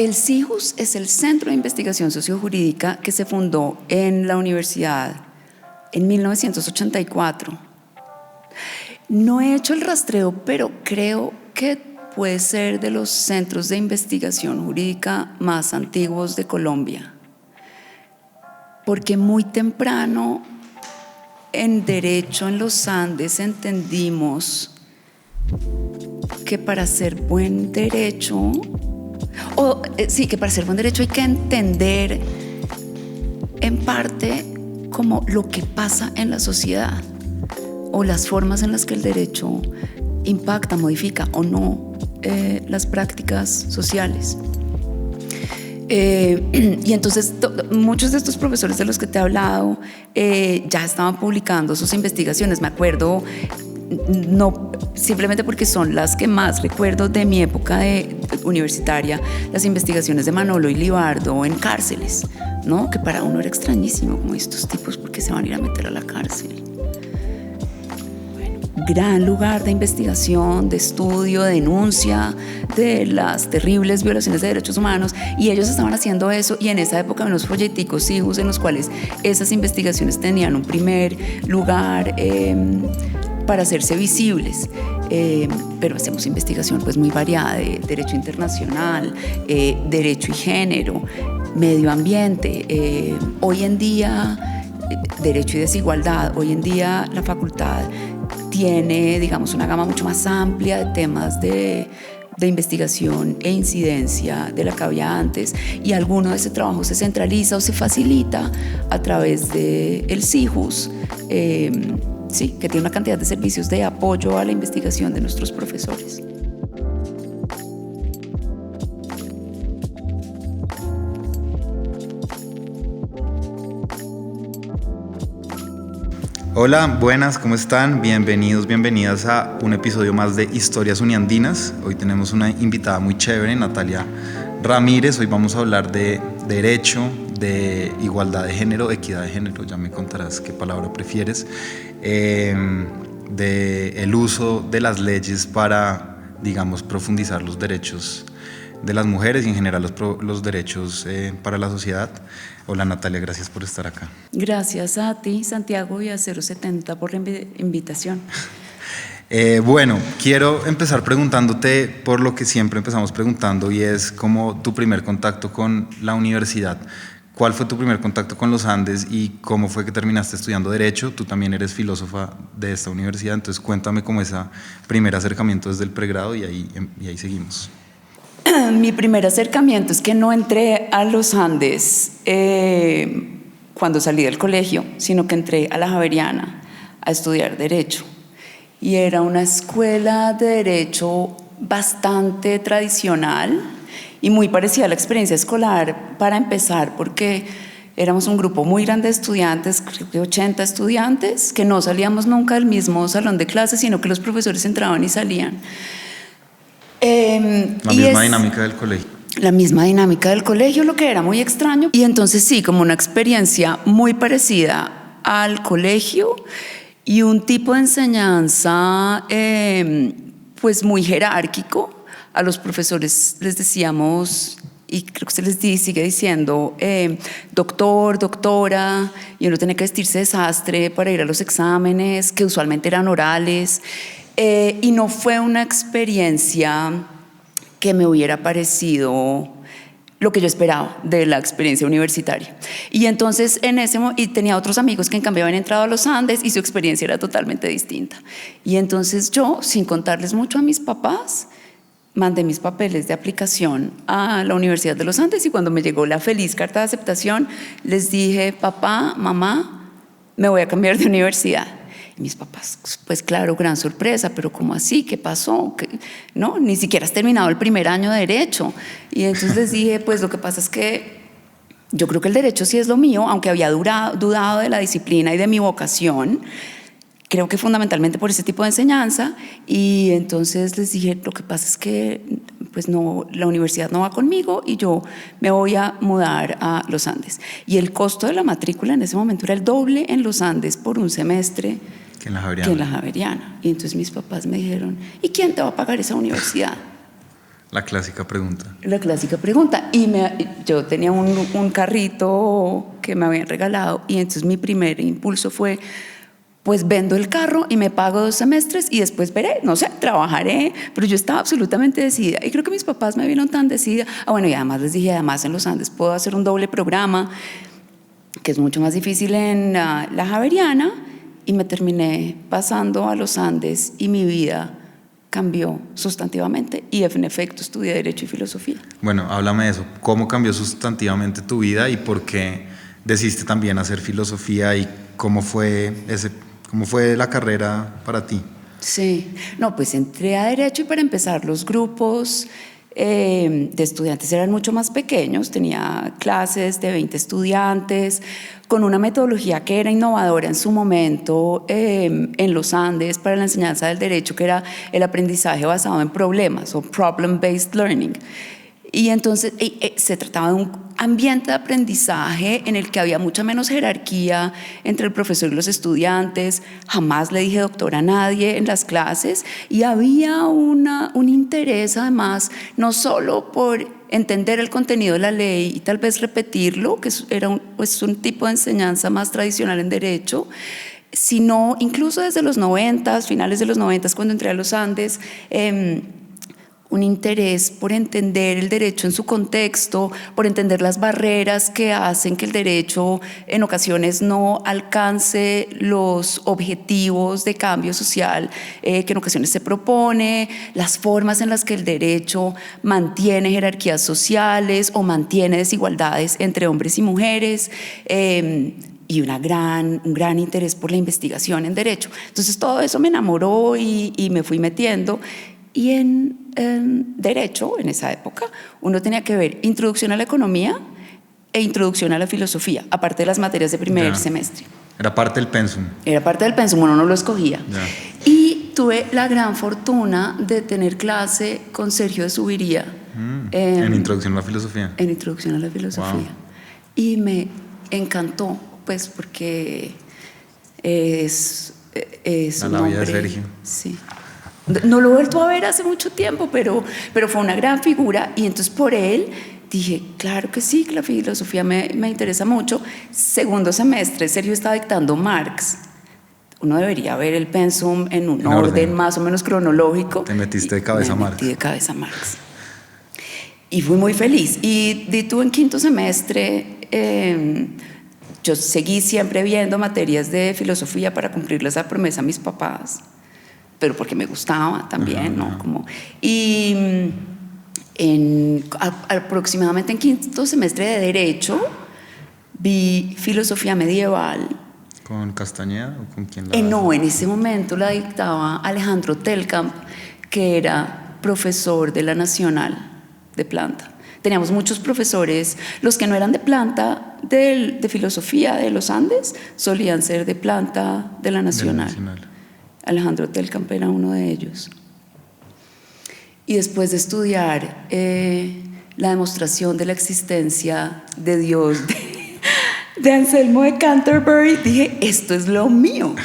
El CIJUS es el Centro de Investigación Sociojurídica que se fundó en la universidad en 1984. No he hecho el rastreo, pero creo que puede ser de los centros de investigación jurídica más antiguos de Colombia, porque muy temprano en Derecho en los Andes entendimos que para hacer buen derecho, que para hacer buen derecho hay que entender en parte como lo que pasa en la sociedad o las formas en las que el derecho impacta, modifica o no las prácticas sociales. Y entonces muchos de estos profesores de los que te he hablado ya estaban publicando sus investigaciones. Me acuerdo, no simplemente porque son las que más recuerdo de mi época universitaria, las investigaciones de Manolo y Libardo en cárceles, ¿no? Que para uno era extrañísimo, como estos tipos, ¿por qué se van a ir a meter a la cárcel? Gran lugar de investigación, de estudio, de denuncia de las terribles violaciones de derechos humanos, y ellos estaban haciendo eso, y en esa época unos folleticos CIJUS en los cuales esas investigaciones tenían un primer lugar para hacerse visibles. Pero hacemos investigación pues muy variada de derecho internacional, derecho y género, medio ambiente, hoy en día derecho y desigualdad. Hoy en día la facultad tiene, digamos, una gama mucho más amplia de temas de investigación e incidencia de la que había antes, y alguno de ese trabajo se centraliza o se facilita a través del CIJUS, que tiene una cantidad de servicios de apoyo a la investigación de nuestros profesores. Hola, buenas, ¿cómo están? Bienvenidos, bienvenidas a un episodio más de Historias Uniandinas. Hoy tenemos una invitada muy chévere, Natalia Ramírez. Hoy vamos a hablar de derecho, de igualdad de género, equidad de género, ya me contarás qué palabra prefieres, de el uso de las leyes para, digamos, profundizar los derechos de las mujeres y en general los derechos para la sociedad. Hola Natalia, gracias por estar acá. Gracias a ti, Santiago, y a 070 por la invitación. Bueno, quiero empezar preguntándote por lo que siempre empezamos preguntando, y es como tu primer contacto con la universidad. ¿Cuál fue tu primer contacto con los Andes y cómo fue que terminaste estudiando Derecho? Tú también eres filósofa de esta universidad, entonces cuéntame cómo ese primer acercamiento desde el pregrado y ahí seguimos. Mi primer acercamiento es que no entré a los Andes cuando salí del colegio, sino que entré a la Javeriana a estudiar Derecho. Y era una escuela de Derecho bastante tradicional y muy parecida a la experiencia escolar para empezar, porque éramos un grupo muy grande de estudiantes, creo que 80 estudiantes, que no salíamos nunca del mismo salón de clases, sino que los profesores entraban y salían. La misma dinámica del colegio. La misma dinámica del colegio, lo que era muy extraño. Y entonces sí, como una experiencia muy parecida al colegio y un tipo de enseñanza pues muy jerárquico. A los profesores les decíamos, y creo que se les sigue diciendo, doctor, doctora, y uno tenía que vestirse de sastre para ir a los exámenes, que usualmente eran orales. Y no fue una experiencia que me hubiera parecido lo que yo esperaba de la experiencia universitaria. Y entonces y tenía otros amigos que en cambio habían entrado a los Andes y su experiencia era totalmente distinta. Y entonces yo, sin contarles mucho a mis papás, mandé mis papeles de aplicación a la Universidad de los Andes, y cuando me llegó la feliz carta de aceptación, les dije: papá, mamá, me voy a cambiar de universidad. Y mis papás, pues claro, gran sorpresa, pero ¿cómo así? ¿Qué pasó? No, ni siquiera has terminado el primer año de Derecho. Y entonces les dije, pues lo que pasa es que yo creo que el Derecho sí es lo mío, aunque había dudado de la disciplina y de mi vocación, creo que fundamentalmente por ese tipo de enseñanza. Y entonces les dije, lo que pasa es que pues no, la universidad no va conmigo y yo me voy a mudar a los Andes. Y el costo de la matrícula en ese momento era el doble en los Andes por un semestre que en la Javeriana. Y entonces mis papás me dijeron, ¿y quién te va a pagar esa universidad? La clásica pregunta. La clásica pregunta. Yo tenía un carrito que me habían regalado y entonces mi primer impulso fue, pues vendo el carro y me pago 2 semestres y después veré, no sé, trabajaré. Pero yo estaba absolutamente decidida y creo que mis papás me vieron tan decidida. Bueno, y además les dije, además en los Andes puedo hacer un doble programa, que es mucho más difícil en la Javeriana, y me terminé pasando a los Andes y mi vida cambió sustantivamente y en efecto estudié Derecho y Filosofía. Bueno, háblame de eso. ¿Cómo cambió sustantivamente tu vida y por qué decidiste también hacer filosofía y cómo fue la carrera para ti? Sí, no, pues entré a Derecho y para empezar los grupos de estudiantes eran mucho más pequeños, tenía clases de 20 estudiantes, con una metodología que era innovadora en su momento en los Andes para la enseñanza del derecho, que era el aprendizaje basado en problemas o problem-based learning. Y entonces se trataba de un ambiente de aprendizaje en el que había mucha menos jerarquía entre el profesor y los estudiantes. Jamás le dije doctor a nadie en las clases y había un interés además no solo por entender el contenido de la ley y tal vez repetirlo, que era un tipo de enseñanza más tradicional en derecho, sino incluso desde los 90, finales de los 90, cuando entré a los Andes, un interés por entender el derecho en su contexto, por entender las barreras que hacen que el derecho en ocasiones no alcance los objetivos de cambio social que en ocasiones se propone, las formas en las que el derecho mantiene jerarquías sociales o mantiene desigualdades entre hombres y mujeres, y un gran interés por la investigación en derecho. Entonces todo eso me enamoró y me fui metiendo. Y en Derecho, en esa época, uno tenía que ver Introducción a la Economía e Introducción a la Filosofía, aparte de las materias de primer semestre. Era parte del pensum. Era parte del pensum, uno no lo escogía. Ya. Y tuve la gran fortuna de tener clase con Sergio de Subiría. En Introducción a la Filosofía. En Introducción a la Filosofía. Wow. Y me encantó, pues, porque es la vida de Sergio. Sí. No lo he vuelto a ver hace mucho tiempo, pero fue una gran figura y entonces por él dije, claro que sí, que la filosofía me interesa mucho. Segundo semestre, Sergio estaba dictando Marx. Uno debería ver el pensum en un orden más o menos cronológico. Te metiste de cabeza a Marx. Me metí de cabeza a Marx. Y fui muy feliz. Y tú en quinto semestre, yo seguí siempre viendo materias de filosofía para cumplirles la promesa a mis papás, pero porque me gustaba también, ¿no? Y aproximadamente en quinto semestre de Derecho vi Filosofía Medieval. ¿Con Castañeda o con quién la No, en ese momento la dictaba Alejandro Telkamp, que era profesor de la Nacional de Planta. Teníamos muchos profesores, los que no eran de Planta, de filosofía de los Andes, solían ser de Planta de la Nacional. Alejandro Telkamp era uno de ellos. Y después de estudiar la demostración de la existencia de Dios de Anselmo de Canterbury, dije, esto es lo mío,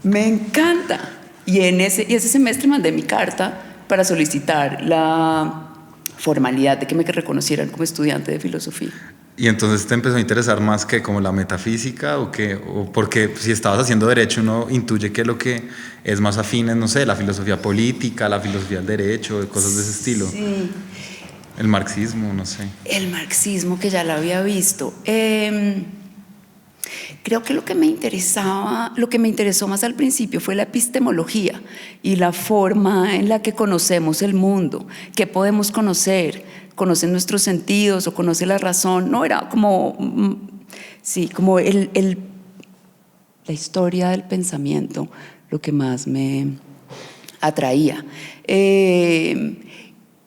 me encanta. Y ese semestre mandé mi carta para solicitar la formalidad de que me reconocieran como estudiante de filosofía. ¿Y entonces te empezó a interesar más que como la metafísica o porque si estabas haciendo derecho uno intuye que lo que es más afín es, no sé, la filosofía política, la filosofía del derecho, cosas de ese estilo? Sí. El marxismo, no sé. El marxismo, que ya lo había visto. Creo que lo que me interesó más al principio fue la epistemología y la forma en la que conocemos el mundo, qué podemos conocer, conocen nuestros sentidos o conoce la razón. No, era como la historia del pensamiento lo que más me atraía.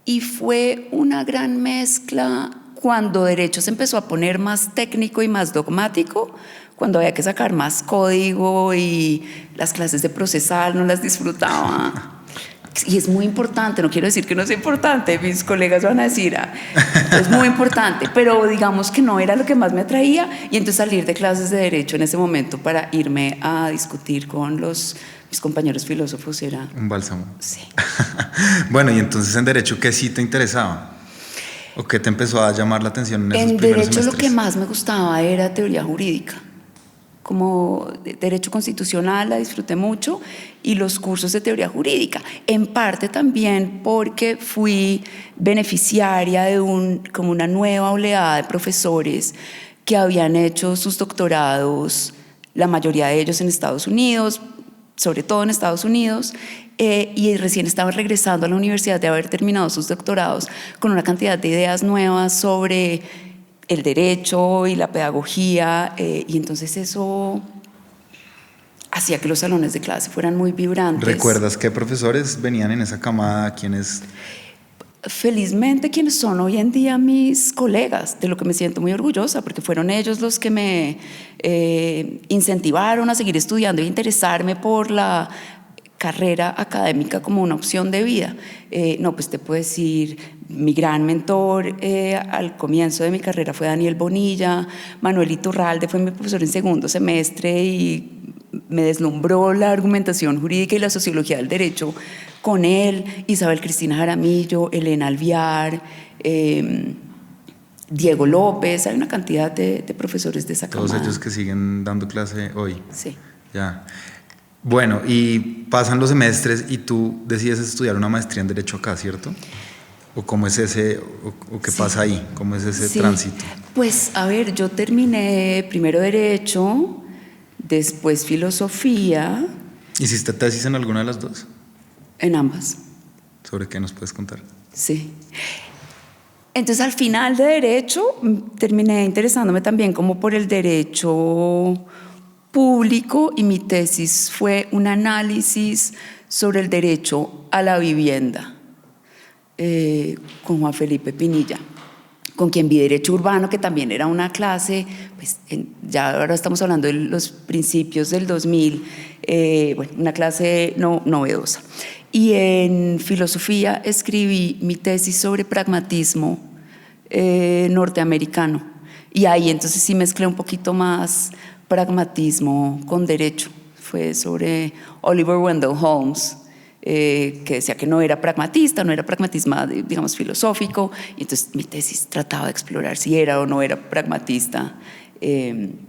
Y fue una gran mezcla cuando Derecho se empezó a poner más técnico y más dogmático, cuando había que sacar más código y las clases de procesal no las disfrutaba. Y es muy importante, no quiero decir que no es importante, mis colegas van a decir, es muy importante, pero digamos que no era lo que más me atraía, y entonces salir de clases de Derecho en ese momento para irme a discutir con mis compañeros filósofos era... Un bálsamo. Sí. Bueno, y entonces en Derecho, ¿qué sí te interesaba? ¿O qué te empezó a llamar la atención en esos primeros Derecho semestres? lo que más me gustaba era teoría jurídica. Como Derecho Constitucional la disfruté mucho, y los cursos de teoría jurídica, en parte también porque fui beneficiaria de como una nueva oleada de profesores que habían hecho sus doctorados, la mayoría de ellos en Estados Unidos, sobre todo en Estados Unidos, y recién estaban regresando a la universidad de haber terminado sus doctorados con una cantidad de ideas nuevas sobre el derecho y la pedagogía, y entonces eso hacía que los salones de clase fueran muy vibrantes. ¿Recuerdas qué profesores venían en esa camada? ¿Quiénes? Felizmente quienes son hoy en día mis colegas, de lo que me siento muy orgullosa, porque fueron ellos los que me incentivaron a seguir estudiando e interesarme por la carrera académica como una opción de vida. No, pues te puedo decir, mi gran mentor al comienzo de mi carrera fue Daniel Bonilla. Manuel Iturralde fue mi profesor en segundo semestre y me deslumbró la argumentación jurídica y la sociología del derecho con él. Isabel Cristina Jaramillo, Elena Alviar, Diego López. Hay una cantidad de profesores de esa camada. Todos ellos que siguen dando clase hoy. Sí. Ya. Bueno, y pasan los semestres y tú decides estudiar una maestría en Derecho acá, ¿cierto? ¿O cómo es ese, o qué pasa ahí? ¿Cómo es ese tránsito? Pues, a ver, yo terminé primero Derecho, después Filosofía. ¿Hiciste tesis en alguna de las dos? En ambas. ¿Sobre qué nos puedes contar? Sí. Entonces, al final de Derecho, terminé interesándome también como por el derecho público, y mi tesis fue un análisis sobre el derecho a la vivienda, con Juan Felipe Pinilla, con quien vi Derecho Urbano, que también era una clase, pues, ya ahora estamos hablando de los principios del 2000, bueno, una clase novedosa. Y en Filosofía escribí mi tesis sobre pragmatismo norteamericano, y ahí entonces sí mezclé un poquito más pragmatismo con derecho. Fue sobre Oliver Wendell Holmes, que decía que no era pragmatista, no era pragmatismo, digamos, filosófico, y entonces mi tesis trataba de explorar si era o no era pragmatista, en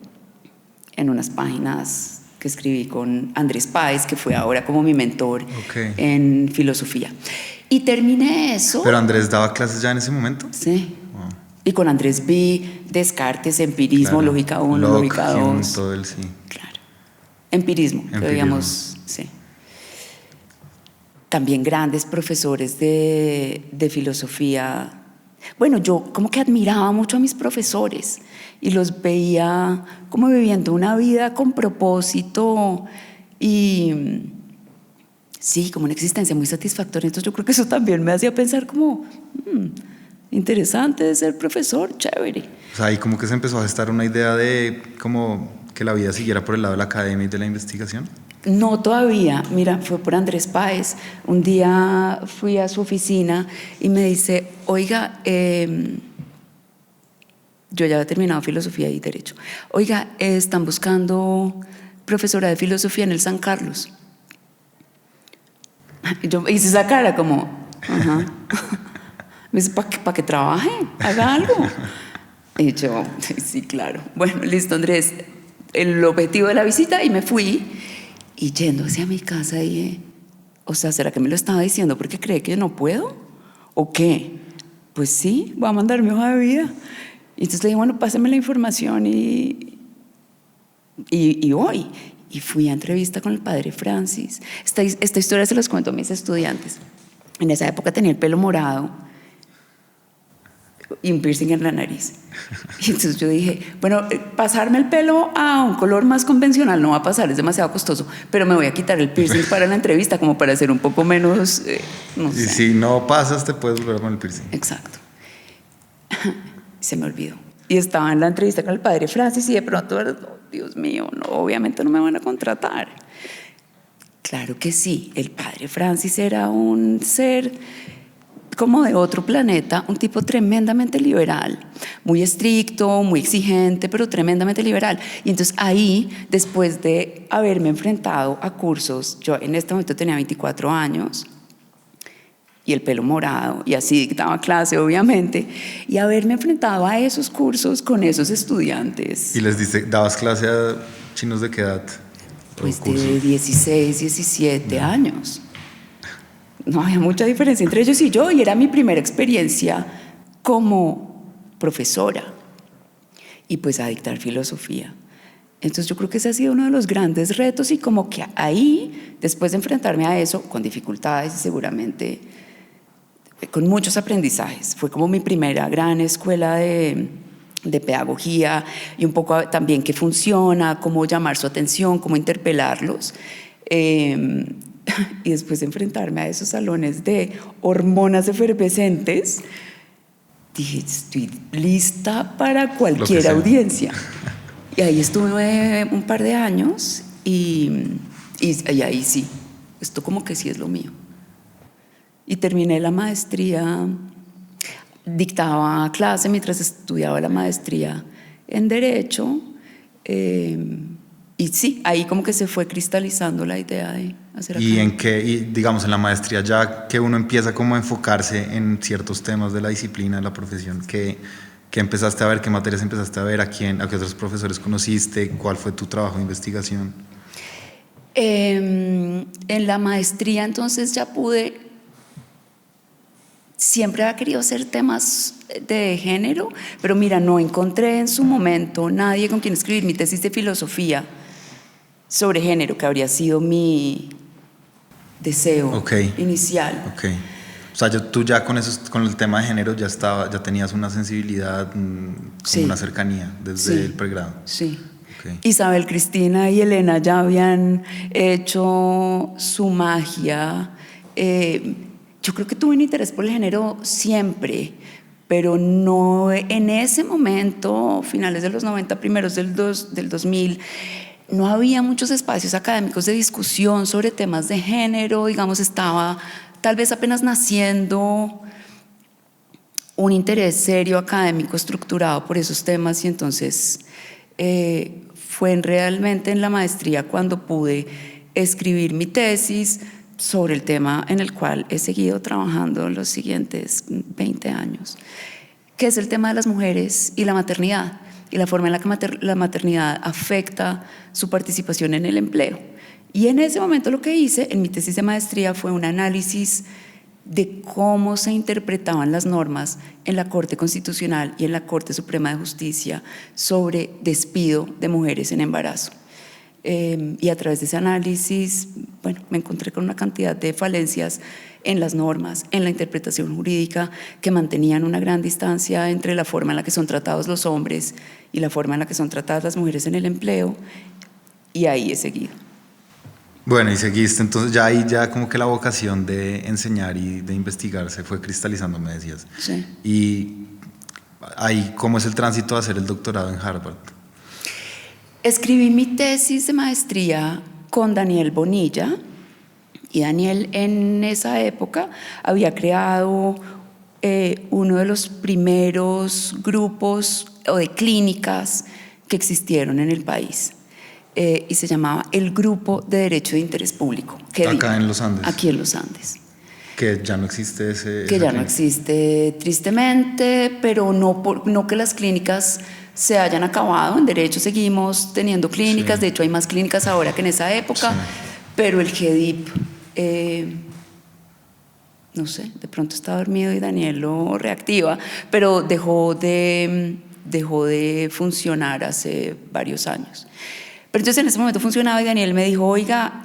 unas páginas que escribí con Andrés Páez, que fue ahora como mi mentor en filosofía. Y terminé eso. ¿Pero Andrés daba clases ya en ese momento? Sí. Wow. Y con Andrés vi Descartes, empirismo, claro. Lógica 1, lógica 2. Todo el sí. Claro. Empirismo. Que digamos, sí. También grandes profesores de filosofía. Bueno, yo como que admiraba mucho a mis profesores y los veía como viviendo una vida con propósito y sí, como una existencia muy satisfactoria. Entonces yo creo que eso también me hacía pensar como interesante de ser profesor, chévere. O sea, ahí como que se empezó a gestar una idea de como que la vida siguiera por el lado de la academia y de la investigación. No todavía, mira, fue por Andrés Páez. Un día fui a su oficina y me dice, oiga, yo ya había terminado filosofía y derecho. Oiga, están buscando profesora de filosofía en el San Carlos. Y yo hice esa cara como, ajá. Me dice, ¿para que trabaje? Haga algo. Y yo, sí, claro. Bueno, listo, Andrés. El objetivo de la visita, y me fui. Y yendo hacia mi casa dije, o sea, ¿será que me lo estaba diciendo porque cree que yo no puedo? ¿O qué? Pues sí, voy a mandar mi hoja de vida. Y entonces le dije, bueno, pásame la información y voy. Y fui a entrevista con el padre Francis. Esta historia se los cuento a mis estudiantes. En esa época tenía el pelo morado y un piercing en la nariz. Y entonces yo dije, bueno, pasarme el pelo a un color más convencional no va a pasar, es demasiado costoso, pero me voy a quitar el piercing para la entrevista como para ser un poco menos, no sé. Y si no pasas te puedes volver con el piercing. Exacto. Se me olvidó. Y estaba en la entrevista con el padre Francis y de pronto, oh, Dios mío, no, obviamente no me van a contratar. Claro que sí, el padre Francis era un ser como de otro planeta, un tipo tremendamente liberal, muy estricto, muy exigente, pero tremendamente liberal. Y entonces ahí, después de haberme enfrentado a cursos, yo en este momento tenía 24 años, y el pelo morado, y así dictaba clase, obviamente, y haberme enfrentado a esos cursos con esos estudiantes. ¿Y les dabas clase a chinos de qué edad? Pues de 16, 17 años. No había mucha diferencia entre ellos y yo, y era mi primera experiencia como profesora y pues a dictar filosofía. Entonces yo creo que ese ha sido uno de los grandes retos, y como que ahí, después de enfrentarme a eso, con dificultades y seguramente con muchos aprendizajes, fue como mi primera gran escuela de pedagogía, y un poco también qué funciona, cómo llamar su atención, cómo interpelarlos. Y después de enfrentarme a esos salones de hormonas efervescentes, dije, estoy lista para cualquier audiencia. Y ahí estuve un par de años y ahí sí, esto como que sí es lo mío. Y terminé la maestría, dictaba clase mientras estudiaba la maestría en Derecho. Y sí, ahí como que se fue cristalizando la idea de hacer ¿Y en qué, y digamos en la maestría ya que uno empieza como a enfocarse en ciertos temas de la disciplina, de la profesión, qué empezaste a ver, qué materias empezaste a ver, a qué otros profesores conociste, cuál fue tu trabajo de investigación? En la maestría entonces ya pude, siempre había querido hacer temas de género, pero mira, no encontré en su momento nadie con quien escribir mi tesis de filosofía sobre género, que habría sido mi deseo inicial. Okay. O sea, tú ya con el tema de género ya tenías una sensibilidad, como una cercanía desde el pregrado. Sí. Okay. Isabel Cristina y Elena ya habían hecho su magia. Yo creo que tuve un interés por el género siempre, pero no en ese momento, finales de los 90, primeros del 2000, no había muchos espacios académicos de discusión sobre temas de género. Digamos, estaba tal vez apenas naciendo un interés serio académico estructurado por esos temas, y entonces fue realmente en la maestría cuando pude escribir mi tesis sobre el tema en el cual he seguido trabajando los siguientes 20 años, que es el tema de las mujeres y la maternidad, y la forma en la que la maternidad afecta su participación en el empleo. Y en ese momento lo que hice en mi tesis de maestría fue un análisis de cómo se interpretaban las normas en la Corte Constitucional y en la Corte Suprema de Justicia sobre despido de mujeres en embarazo. Y a través de ese análisis, bueno, me encontré con una cantidad de falencias en las normas, en la interpretación jurídica, que mantenían una gran distancia entre la forma en la que son tratados los hombres y la forma en la que son tratadas las mujeres en el empleo, y ahí he seguido. Bueno, y seguiste, entonces ya ahí ya como que la vocación de enseñar y de investigar se fue cristalizando, me decías. Sí. Y ahí, ¿cómo es el tránsito a hacer el doctorado en Harvard? Escribí mi tesis de maestría con Daniel Bonilla, y Daniel en esa época había creado uno de los primeros grupos o de clínicas que existieron en el país, y se llamaba el Grupo de Derecho de Interés Público. Acá en los Andes. Aquí en los Andes. Que ya no existe ese... Que ya no existe, tristemente, pero no que las clínicas se hayan acabado. En Derecho seguimos teniendo clínicas, de hecho hay más clínicas ahora que en esa época, pero el GEDIP, no sé, de pronto está dormido y Daniel lo reactiva, pero dejó de funcionar hace varios años. Pero entonces en ese momento funcionaba, y Daniel me dijo, oiga,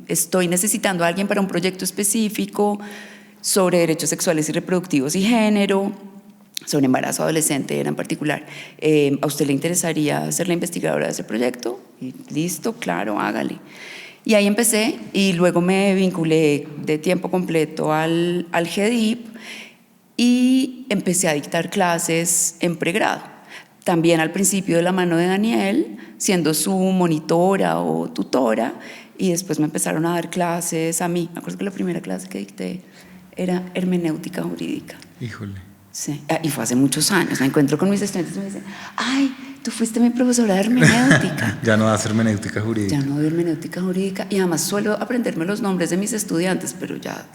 estoy necesitando a alguien para un proyecto específico sobre derechos sexuales y reproductivos y género, sobre embarazo adolescente en particular. ¿A usted le interesaría ser la investigadora de ese proyecto? Y listo, claro, hágale. Y ahí empecé, y luego me vinculé de tiempo completo al GEDIP y empecé a dictar clases en pregrado. También al principio de la mano de Daniel, siendo su monitora o tutora, y después me empezaron a dar clases a mí. Me acuerdo que la primera clase que dicté era hermenéutica jurídica. Híjole. Sí, y fue hace muchos años. Me encuentro con mis estudiantes y me dicen, ay, tú fuiste mi profesora de hermenéutica. Ya no das hermenéutica jurídica. Ya no doy hermenéutica jurídica. Y además suelo aprenderme los nombres de mis estudiantes, pero ya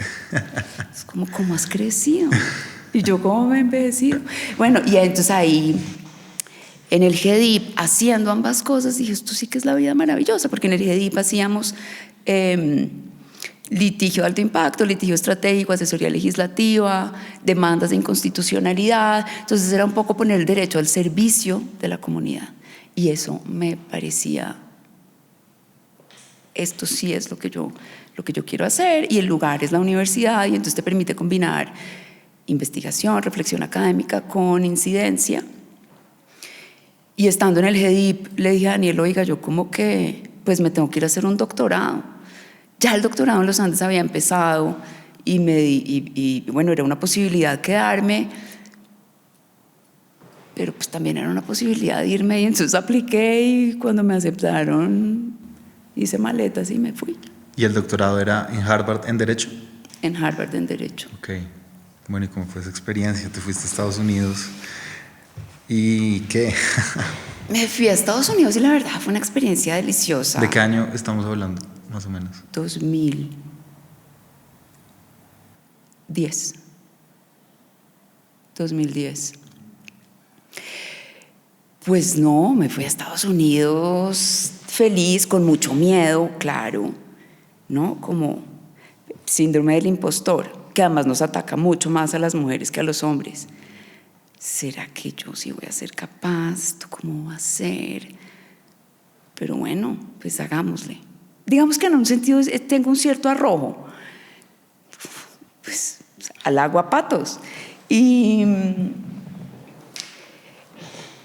es como, ¿cómo has crecido? Y yo, ¿cómo me he envejecido? Bueno, y entonces ahí, en el GEDIP, haciendo ambas cosas, dije, esto sí que es la vida maravillosa, porque en el GEDIP hacíamos litigio de alto impacto, litigio estratégico, asesoría legislativa, demandas de inconstitucionalidad. Entonces era un poco poner el derecho al servicio de la comunidad. Y eso me parecía, esto sí es lo que yo quiero hacer, y el lugar es la universidad, y entonces te permite combinar investigación, reflexión académica con incidencia. Y estando en el GEDIP le dije a Daniel, oiga, yo como que pues me tengo que ir a hacer un doctorado. Ya el doctorado en los Andes había empezado y bueno, era una posibilidad quedarme, pero pues también era una posibilidad de irme, y entonces apliqué, y cuando me aceptaron hice maletas y me fui. ¿Y el doctorado era en Harvard en Derecho? En Harvard en Derecho. Ok. Bueno, ¿y cómo fue esa experiencia? ¿Te fuiste a Estados Unidos? ¿Y qué? Me fui a Estados Unidos y la verdad fue una experiencia deliciosa. ¿De qué año estamos hablando, más o menos? 2010. Pues no, me fui a Estados Unidos feliz, con mucho miedo, claro, ¿no? Como síndrome del impostor, que además nos ataca mucho más a las mujeres que a los hombres. ¿Será que yo sí voy a ser capaz? ¿Esto cómo va a ser? Pero bueno, pues hagámosle. Digamos que en un sentido tengo un cierto arrojo, pues al agua patos. Y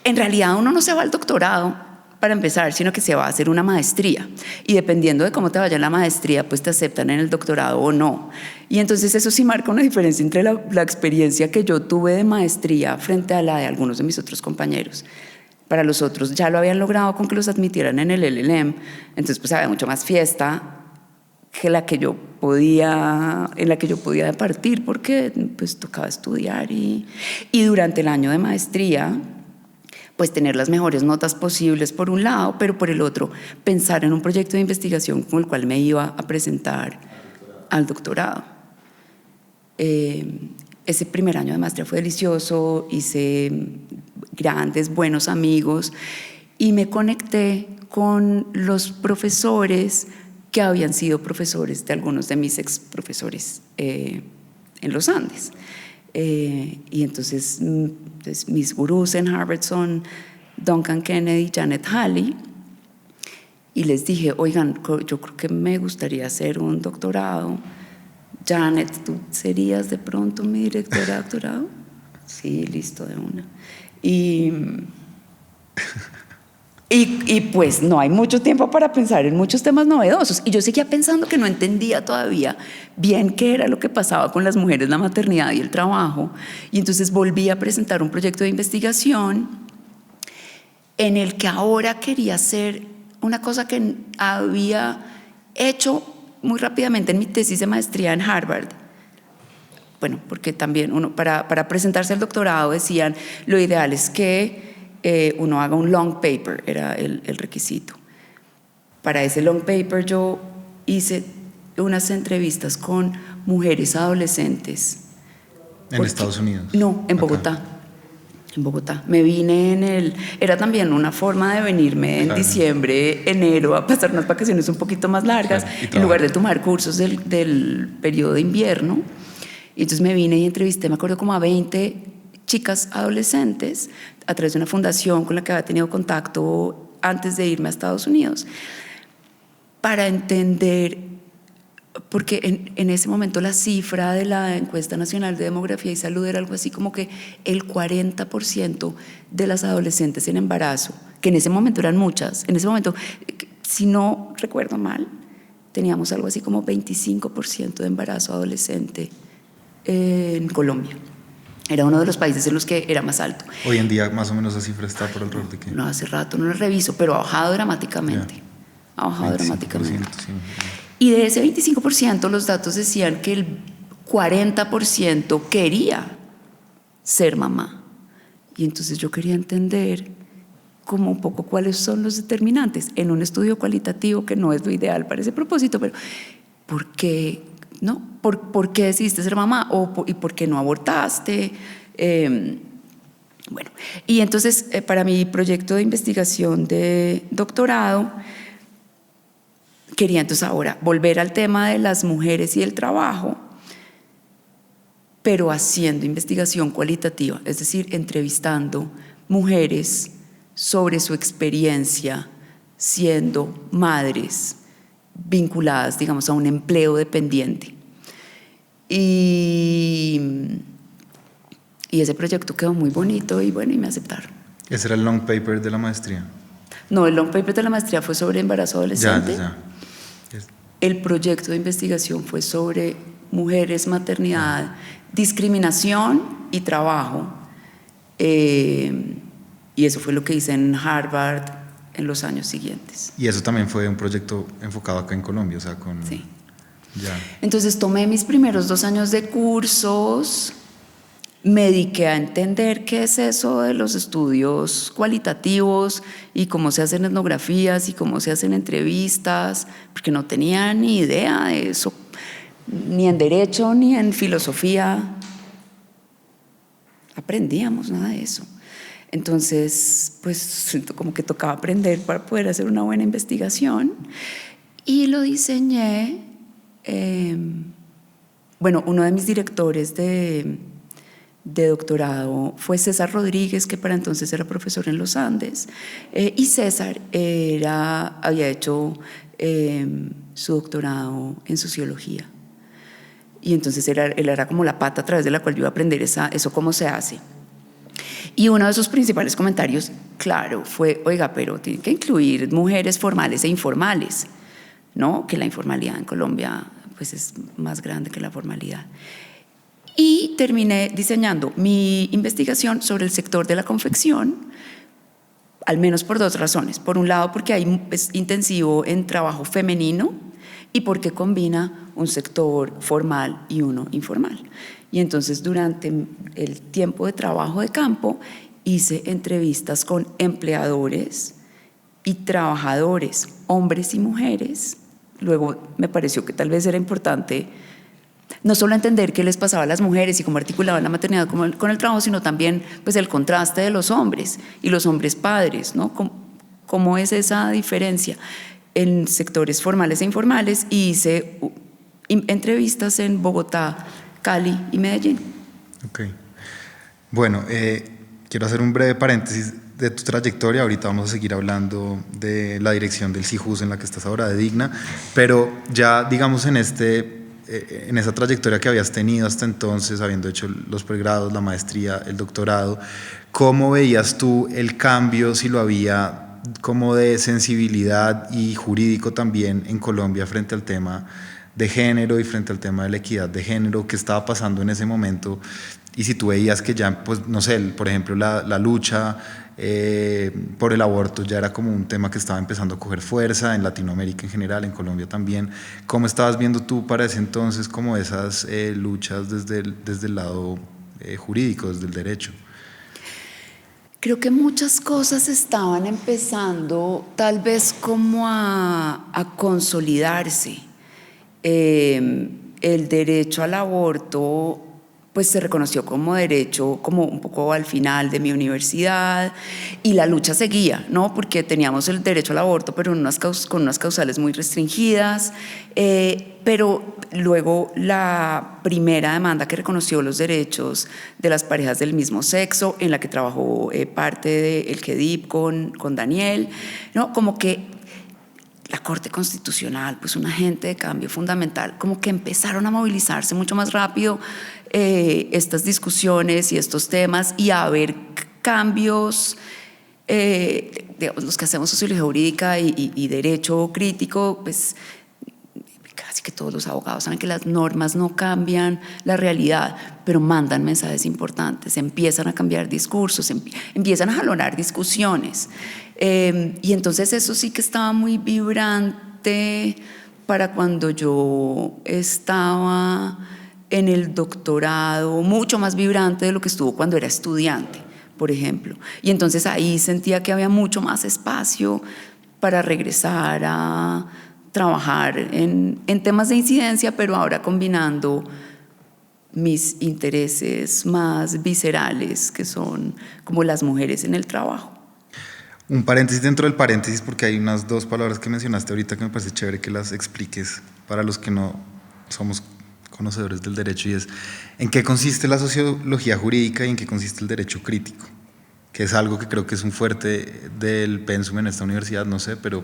en realidad uno no se va al doctorado para empezar, sino que se va a hacer una maestría, y dependiendo de cómo te vaya la maestría, pues te aceptan en el doctorado o no. Y entonces eso sí marca una diferencia entre la experiencia que yo tuve de maestría frente a la de algunos de mis otros compañeros. Para los otros ya lo habían logrado con que los admitieran en el LLM, entonces pues había mucho más fiesta que en la que yo podía partir, porque pues tocaba estudiar, y durante el año de maestría pues tener las mejores notas posibles por un lado, pero por el otro pensar en un proyecto de investigación con el cual me iba a presentar al doctorado. Ese primer año de maestría fue delicioso, hice grandes, buenos amigos, y me conecté con los profesores que habían sido profesores de algunos de mis ex profesores en los Andes. Y entonces mis gurús en Harvard son Duncan Kennedy y Janet Halley, y les dije, oigan, yo creo que me gustaría hacer un doctorado. Janet, ¿tú serías de pronto mi directora de doctorado? Sí, listo, de una. Y pues no hay mucho tiempo para pensar en muchos temas novedosos, y yo seguía pensando que no entendía todavía bien qué era lo que pasaba con las mujeres, la maternidad y el trabajo, y entonces volví a presentar un proyecto de investigación en el que ahora quería hacer una cosa que había hecho muy rápidamente en mi tesis de maestría en Harvard. Bueno, porque también uno para presentarse al doctorado decían, lo ideal es que uno haga un long paper, era el requisito. Para ese long paper yo hice unas entrevistas con mujeres adolescentes. ¿En Estados Unidos? No, en Bogotá. En Bogotá. Me vine era también una forma de venirme en diciembre, enero, a pasar unas vacaciones un poquito más largas, en lugar de tomar cursos del periodo de invierno. Y entonces me vine y entrevisté, me acuerdo, como a 20 chicas adolescentes a través de una fundación con la que había tenido contacto antes de irme a Estados Unidos, para entender, porque en ese momento la cifra de la Encuesta Nacional de Demografía y Salud era algo así como que el 40% de las adolescentes en embarazo, que en ese momento eran muchas, en ese momento, si no recuerdo mal, teníamos algo así como 25% de embarazo adolescente en Colombia. Era uno de los países en los que era más alto. Hoy en día más o menos esa cifra está por alrededor de qué. No, hace rato no lo reviso, pero ha bajado dramáticamente. ha bajado 25%, dramáticamente. sí. Y de ese 25%, los datos decían que el 40% quería ser mamá. Y entonces yo quería entender como un poco cuáles son los determinantes en un estudio cualitativo que no es lo ideal para ese propósito, pero ¿por qué no? ¿Por qué decidiste ser mamá? ¿Y por qué no abortaste? Bueno, y entonces para mi proyecto de investigación de doctorado quería entonces ahora volver al tema de las mujeres y el trabajo, pero haciendo investigación cualitativa, es decir, entrevistando mujeres sobre su experiencia siendo madres vinculadas, digamos, a un empleo dependiente. Y ese proyecto quedó muy bonito y bueno, y me aceptaron. ¿Ese era el long paper de la maestría? No, el long paper de la maestría fue sobre embarazo adolescente. Ya. El proyecto de investigación fue sobre mujeres, maternidad, discriminación y trabajo. Y eso fue lo que hice en Harvard en los años siguientes. Y eso también fue un proyecto enfocado acá en Colombia, o sea, con... Sí. Ya. Entonces tomé mis primeros 2 años de cursos, me dediqué a entender qué es eso de los estudios cualitativos y cómo se hacen etnografías y cómo se hacen entrevistas, porque no tenía ni idea de eso, ni en derecho ni en filosofía aprendíamos nada de eso. Entonces, pues como que tocaba aprender para poder hacer una buena investigación y lo diseñé. Bueno, uno de mis directores de doctorado fue César Rodríguez, que para entonces era profesor en los Andes, y César había hecho su doctorado en sociología. Y entonces él era como la pata a través de la cual yo iba a aprender eso cómo se hace. Y uno de sus principales comentarios, claro, fue, oiga, pero tiene que incluir mujeres formales e informales, ¿no? Que la informalidad en Colombia pues es más grande que la formalidad. Y terminé diseñando mi investigación sobre el sector de la confección, al menos por 2 razones. Por un lado, porque es intensivo en trabajo femenino y porque combina un sector formal y uno informal. Y entonces durante el tiempo de trabajo de campo hice entrevistas con empleadores y trabajadores, hombres y mujeres. Luego me pareció que tal vez era importante no solo entender qué les pasaba a las mujeres y cómo articulaban la maternidad con el trabajo, sino también pues, el contraste de los hombres y los hombres padres, ¿no? ¿Cómo es esa diferencia en sectores formales e informales? Y hice entrevistas en Bogotá, Cali y Medellín. Ok. Bueno, quiero hacer un breve paréntesis de tu trayectoria. Ahorita vamos a seguir hablando de la dirección del CIJUS en la que estás ahora, de Digna, pero ya digamos en esa trayectoria que habías tenido hasta entonces, habiendo hecho los pregrados, la maestría, el doctorado, ¿cómo veías tú el cambio, si lo había, como de sensibilidad y jurídico también en Colombia frente al tema de género y frente al tema de la equidad de género? ¿Qué estaba pasando en ese momento? Y si tú veías que ya, pues no sé, por ejemplo, la lucha por el aborto ya era como un tema que estaba empezando a coger fuerza en Latinoamérica en general, en Colombia también. ¿Cómo estabas viendo tú para ese entonces como esas luchas desde el lado jurídico, desde el derecho? Creo que muchas cosas estaban empezando tal vez como a consolidarse. El derecho al aborto pues se reconoció como derecho como un poco al final de mi universidad y la lucha seguía, ¿no? Porque teníamos el derecho al aborto pero con unas causales muy restringidas, pero luego la primera demanda que reconoció los derechos de las parejas del mismo sexo, en la que trabajó parte del QEDIP con Daniel, ¿no? Como que la Corte Constitucional, pues un agente de cambio fundamental, como que empezaron a movilizarse mucho más rápido estas discusiones y estos temas y a haber cambios, digamos, los que hacemos sociología jurídica y derecho crítico, pues así que todos los abogados saben que las normas no cambian la realidad, pero mandan mensajes importantes, empiezan a cambiar discursos, empiezan a jalonar discusiones. Y entonces eso sí que estaba muy vibrante para cuando yo estaba en el doctorado, mucho más vibrante de lo que estuvo cuando era estudiante, por ejemplo. Y entonces ahí sentía que había mucho más espacio para regresar a trabajar en temas de incidencia, pero ahora combinando mis intereses más viscerales, que son como las mujeres en el trabajo. Un paréntesis dentro del paréntesis, porque hay unas dos palabras que mencionaste ahorita que me parece chévere que las expliques para los que no somos conocedores del derecho, y es ¿en qué consiste la sociología jurídica y en qué consiste el derecho crítico? Que es algo que creo que es un fuerte del pensum en esta universidad, no sé, pero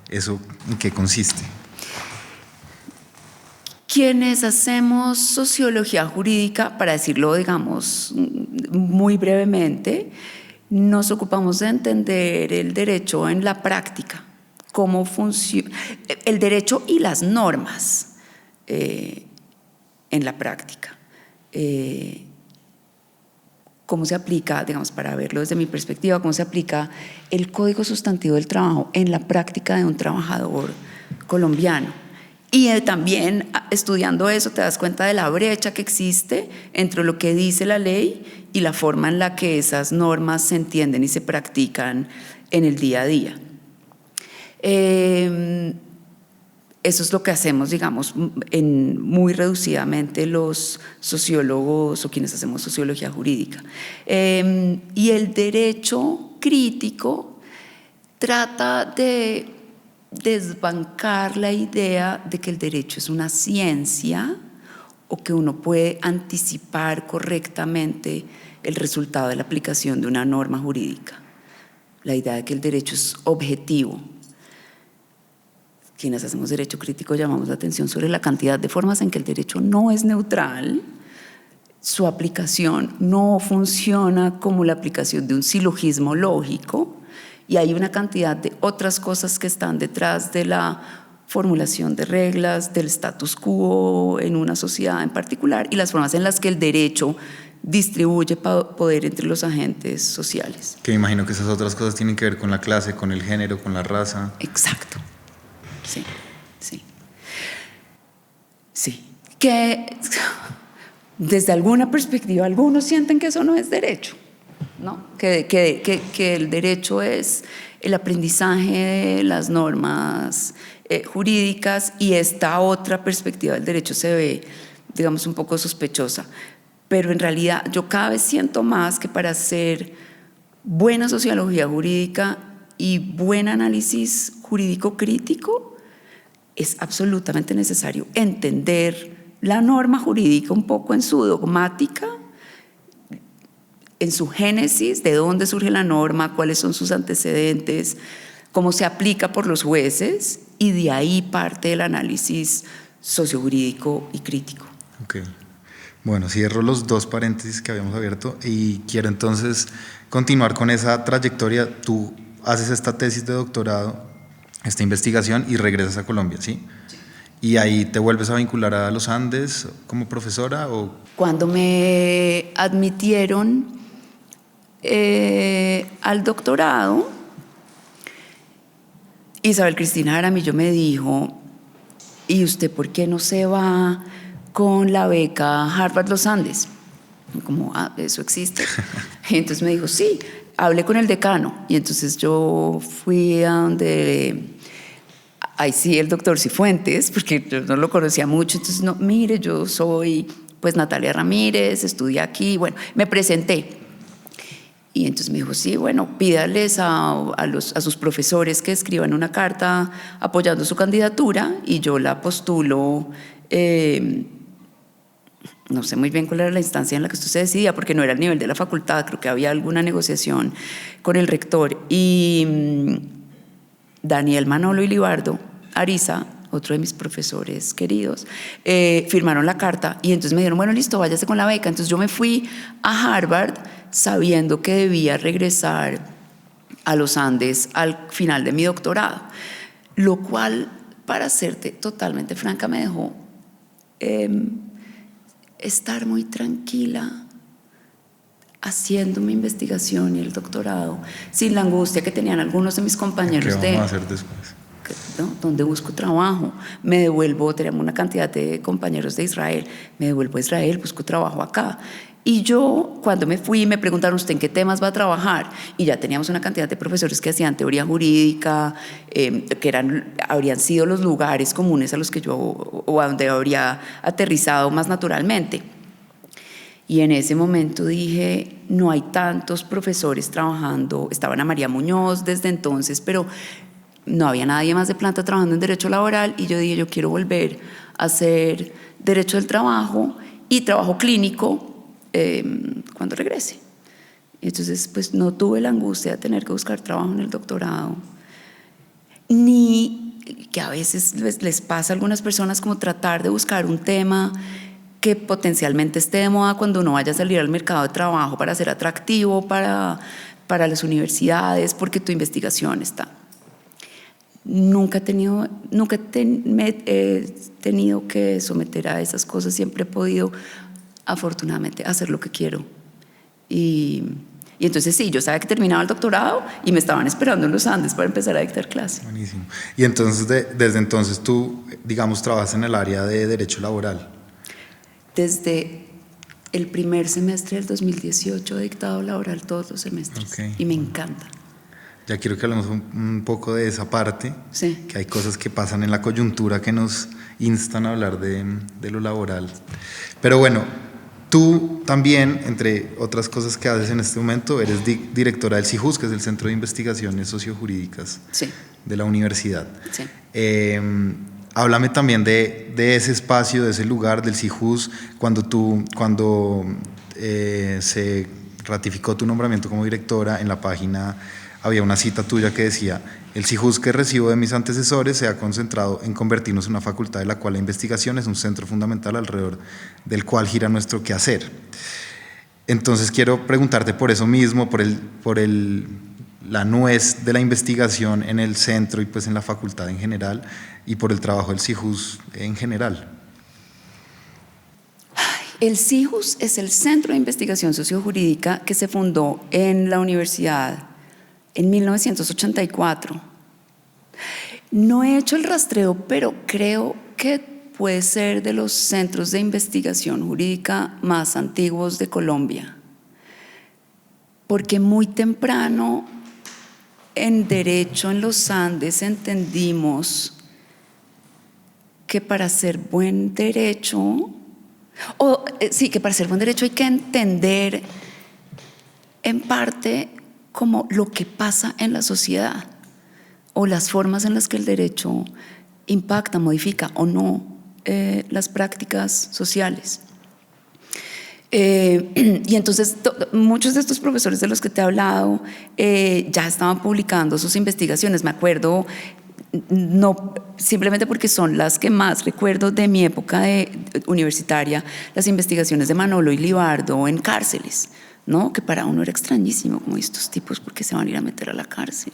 ¿eso en qué consiste? Quienes hacemos sociología jurídica, para decirlo, digamos, muy brevemente, nos ocupamos de entender el derecho en la práctica, cómo funciona, el derecho y las normas en la práctica. Cómo se aplica, digamos, para verlo desde mi perspectiva, cómo se aplica el Código Sustantivo del Trabajo en la práctica de un trabajador colombiano. Y también estudiando eso te das cuenta de la brecha que existe entre lo que dice la ley y la forma en la que esas normas se entienden y se practican en el día a día. Eso es lo que hacemos, digamos, muy reducidamente los sociólogos o quienes hacemos sociología jurídica. Y el derecho crítico trata de desbancar la idea de que el derecho es una ciencia o que uno puede anticipar correctamente el resultado de la aplicación de una norma jurídica. La idea de que el derecho es objetivo. Quienes hacemos derecho crítico llamamos la atención sobre la cantidad de formas en que el derecho no es neutral, su aplicación no funciona como la aplicación de un silogismo lógico, y hay una cantidad de otras cosas que están detrás de la formulación de reglas, del status quo en una sociedad en particular y las formas en las que el derecho distribuye poder entre los agentes sociales. Que me imagino que esas otras cosas tienen que ver con la clase, con el género, con la raza. Exacto. Sí, sí. Sí. Que desde alguna perspectiva algunos sienten que eso no es derecho, ¿no? Que el derecho es el aprendizaje de las normas jurídicas, y esta otra perspectiva del derecho se ve, digamos, un poco sospechosa. Pero en realidad yo cada vez siento más que para hacer buena sociología jurídica y buen análisis jurídico crítico es absolutamente necesario entender la norma jurídica un poco en su dogmática, en su génesis, de dónde surge la norma, cuáles son sus antecedentes, cómo se aplica por los jueces, y de ahí parte el análisis sociojurídico y crítico. Okay. Bueno, cierro los dos paréntesis que habíamos abierto y quiero entonces continuar con esa trayectoria. Tú haces esta tesis de doctorado, esta investigación, y regresas a Colombia, ¿sí? Sí. ¿Y ahí te vuelves a vincular a los Andes como profesora? ¿O? Cuando me admitieron al doctorado, Isabel Cristina Jaramillo me dijo: ¿y usted por qué no se va con la beca Harvard Los Andes? Como, ¿eso existe? Y entonces me dijo, sí, hablé con el decano. Y entonces yo fui a donde, ahí sí, el doctor Cifuentes, porque yo no lo conocía mucho. Entonces, no, mire, yo soy pues Natalia Ramírez, estudié aquí. Bueno, me presenté. Y entonces me dijo, sí, bueno, pídales a sus profesores que escriban una carta apoyando su candidatura y yo la postulo. No sé muy bien cuál era la instancia en la que esto se decidía, porque no era el nivel de la facultad, creo que había alguna negociación con el rector. Y Daniel Manolo y Libardo Ariza, otro de mis profesores queridos, firmaron la carta y entonces me dijeron, bueno, listo, váyase con la beca. Entonces yo me fui a Harvard sabiendo que debía regresar a los Andes al final de mi doctorado, lo cual para serte totalmente franca, me dejó estar muy tranquila haciendo mi investigación y el doctorado, sin la angustia que tenían algunos de mis compañeros. ¿Qué vamos a hacer después? ¿No? ¿Dónde busco trabajo? Me devuelvo, teníamos una cantidad de compañeros de Israel, me devuelvo a Israel, busco trabajo acá. Y yo, cuando me fui, me preguntaron, ¿usted en qué temas va a trabajar? Y ya teníamos una cantidad de profesores que hacían teoría jurídica, que habrían sido los lugares comunes a los que yo, o a donde habría aterrizado más naturalmente. Y en ese momento dije, no hay tantos profesores trabajando, estaba Ana María Muñoz desde entonces, pero no había nadie más de planta trabajando en derecho laboral, y yo dije, yo quiero volver a hacer derecho del trabajo y trabajo clínico cuando regrese. Entonces, pues no tuve la angustia de tener que buscar trabajo en el doctorado, ni que a veces les pasa a algunas personas como tratar de buscar un tema que potencialmente esté de moda cuando uno vaya a salir al mercado de trabajo para ser atractivo para las universidades, porque tu investigación está. Nunca he tenido que someter a esas cosas, siempre he podido, afortunadamente, hacer lo que quiero. Y entonces sí, yo sabía que terminaba el doctorado y me estaban esperando en los Andes para empezar a dictar clase. Buenísimo. Y entonces, desde entonces tú, digamos, trabajas en el área de derecho laboral. Desde el primer semestre del 2018 he dictado laboral todos los semestres. Okay. Y me encanta. Ya quiero que hablemos un poco de esa parte, sí. Que hay cosas que pasan en la coyuntura que nos instan a hablar de lo laboral. Pero bueno, tú también, entre otras cosas que haces en este momento, eres directora del CIJUS, que es el Centro de Investigaciones Sociojurídicas sí. de la universidad. Sí. Háblame también de ese espacio, de ese lugar del CIJUS, cuando se ratificó tu nombramiento como directora. En la página había una cita tuya que decía: el CIJUS que recibo de mis antecesores se ha concentrado en convertirnos en una facultad de la cual la investigación es un centro fundamental alrededor del cual gira nuestro quehacer. Entonces quiero preguntarte por eso mismo, por la nuez de la investigación en el centro y pues en la facultad en general, y por el trabajo del CIJUS en general. El CIJUS es el Centro de Investigación Sociojurídica que se fundó en la universidad en 1984. No he hecho el rastreo, pero creo que puede ser de los centros de investigación jurídica más antiguos de Colombia, porque muy temprano en Derecho en los Andes entendimos que para hacer buen derecho, que para hacer buen derecho hay que entender en parte como lo que pasa en la sociedad o las formas en las que el derecho impacta, modifica o no las prácticas sociales. Y entonces muchos de estos profesores de los que te he hablado ya estaban publicando sus investigaciones. Me acuerdo, no simplemente porque son las que más recuerdo de mi época universitaria, las investigaciones de Manolo y Libardo en cárceles, ¿no? Que para uno era extrañísimo, como estos tipos, ¿por qué se van a ir a meter a la cárcel?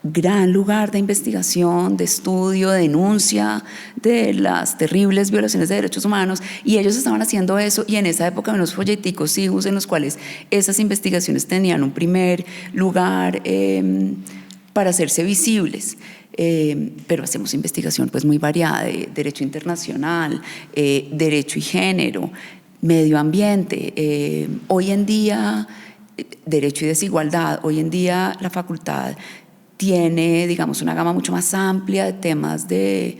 Gran lugar de investigación, de estudio, de denuncia de las terribles violaciones de derechos humanos, y ellos estaban haciendo eso, y en esa época había unos folleticos CIJUS en los cuales esas investigaciones tenían un primer lugar para hacerse visibles. Pero hacemos investigación pues muy variada de derecho internacional, derecho y género, medio ambiente, hoy en día derecho y desigualdad. Hoy en día la facultad tiene, digamos, una gama mucho más amplia de temas de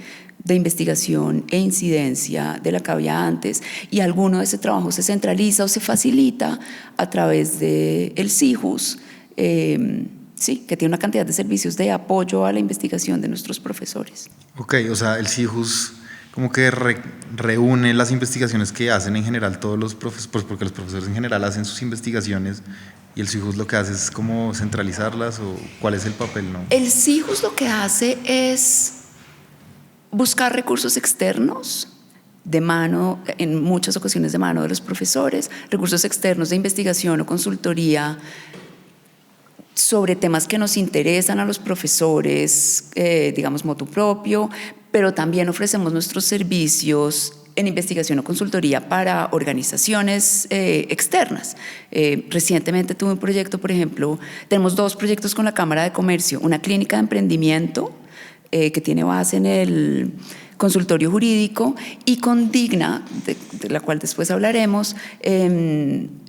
investigación e incidencia de la que había antes, y alguno de ese trabajo se centraliza o se facilita a través del CIJUS, sí, que tiene una cantidad de servicios de apoyo a la investigación de nuestros profesores. Ok, o sea, el CIJUS como que reúne las investigaciones que hacen en general todos los profesores, pues porque los profesores en general hacen sus investigaciones, y el CIJUS lo que hace es como centralizarlas, o ¿cuál es el papel, no? El CIJUS lo que hace es buscar recursos externos de mano, en muchas ocasiones de mano de los profesores, recursos externos de investigación o consultoría sobre temas que nos interesan a los profesores, digamos, motu propio, pero también ofrecemos nuestros servicios en investigación o consultoría para organizaciones externas. Recientemente tuve un proyecto, por ejemplo, tenemos 2 proyectos con la Cámara de Comercio, una clínica de emprendimiento que tiene base en el consultorio jurídico, y con Digna, de la cual después hablaremos,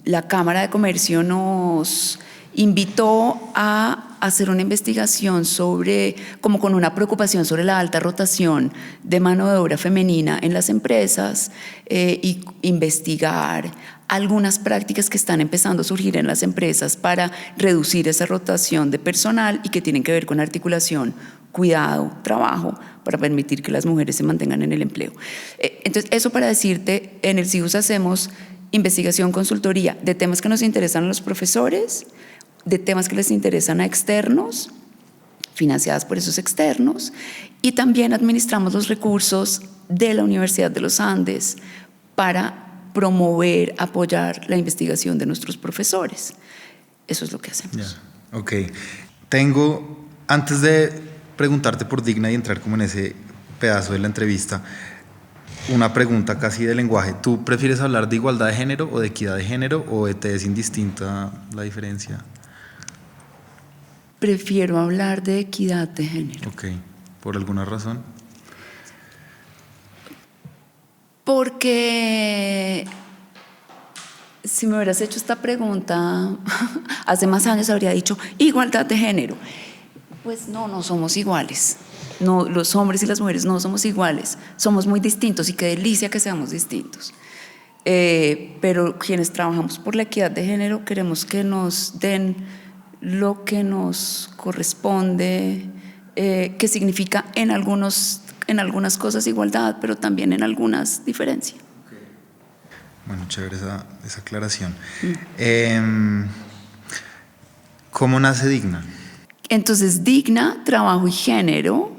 la Cámara de Comercio nos invitó a hacer una investigación sobre, como con una preocupación sobre la alta rotación de mano de obra femenina en las empresas, y investigar algunas prácticas que están empezando a surgir en las empresas para reducir esa rotación de personal y que tienen que ver con articulación, cuidado, trabajo, para permitir que las mujeres se mantengan en el empleo. Entonces, eso para decirte, en el CIUS hacemos investigación, consultoría de temas que nos interesan a los profesores, de temas que les interesan a externos, financiadas por esos externos, y también administramos los recursos de la Universidad de los Andes para promover, apoyar la investigación de nuestros profesores. Eso es lo que hacemos. Yeah. Ok. Antes de preguntarte por Digna y entrar como en ese pedazo de la entrevista, una pregunta casi de lenguaje. ¿Tú prefieres hablar de igualdad de género o de equidad de género, o te es indistinta la diferencia? Prefiero hablar de equidad de género. Ok. ¿Por alguna razón? Porque si me hubieras hecho esta pregunta hace más años habría dicho igualdad de género. Pues no somos iguales. No, los hombres y las mujeres no somos iguales. Somos muy distintos y qué delicia que seamos distintos. Pero quienes trabajamos por la equidad de género queremos que nos den lo que nos corresponde, que significa en algunas cosas igualdad, pero también en algunas diferencia. Okay. Bueno, chévere esa aclaración. ¿Cómo nace Digna? Entonces, Digna, Trabajo y Género,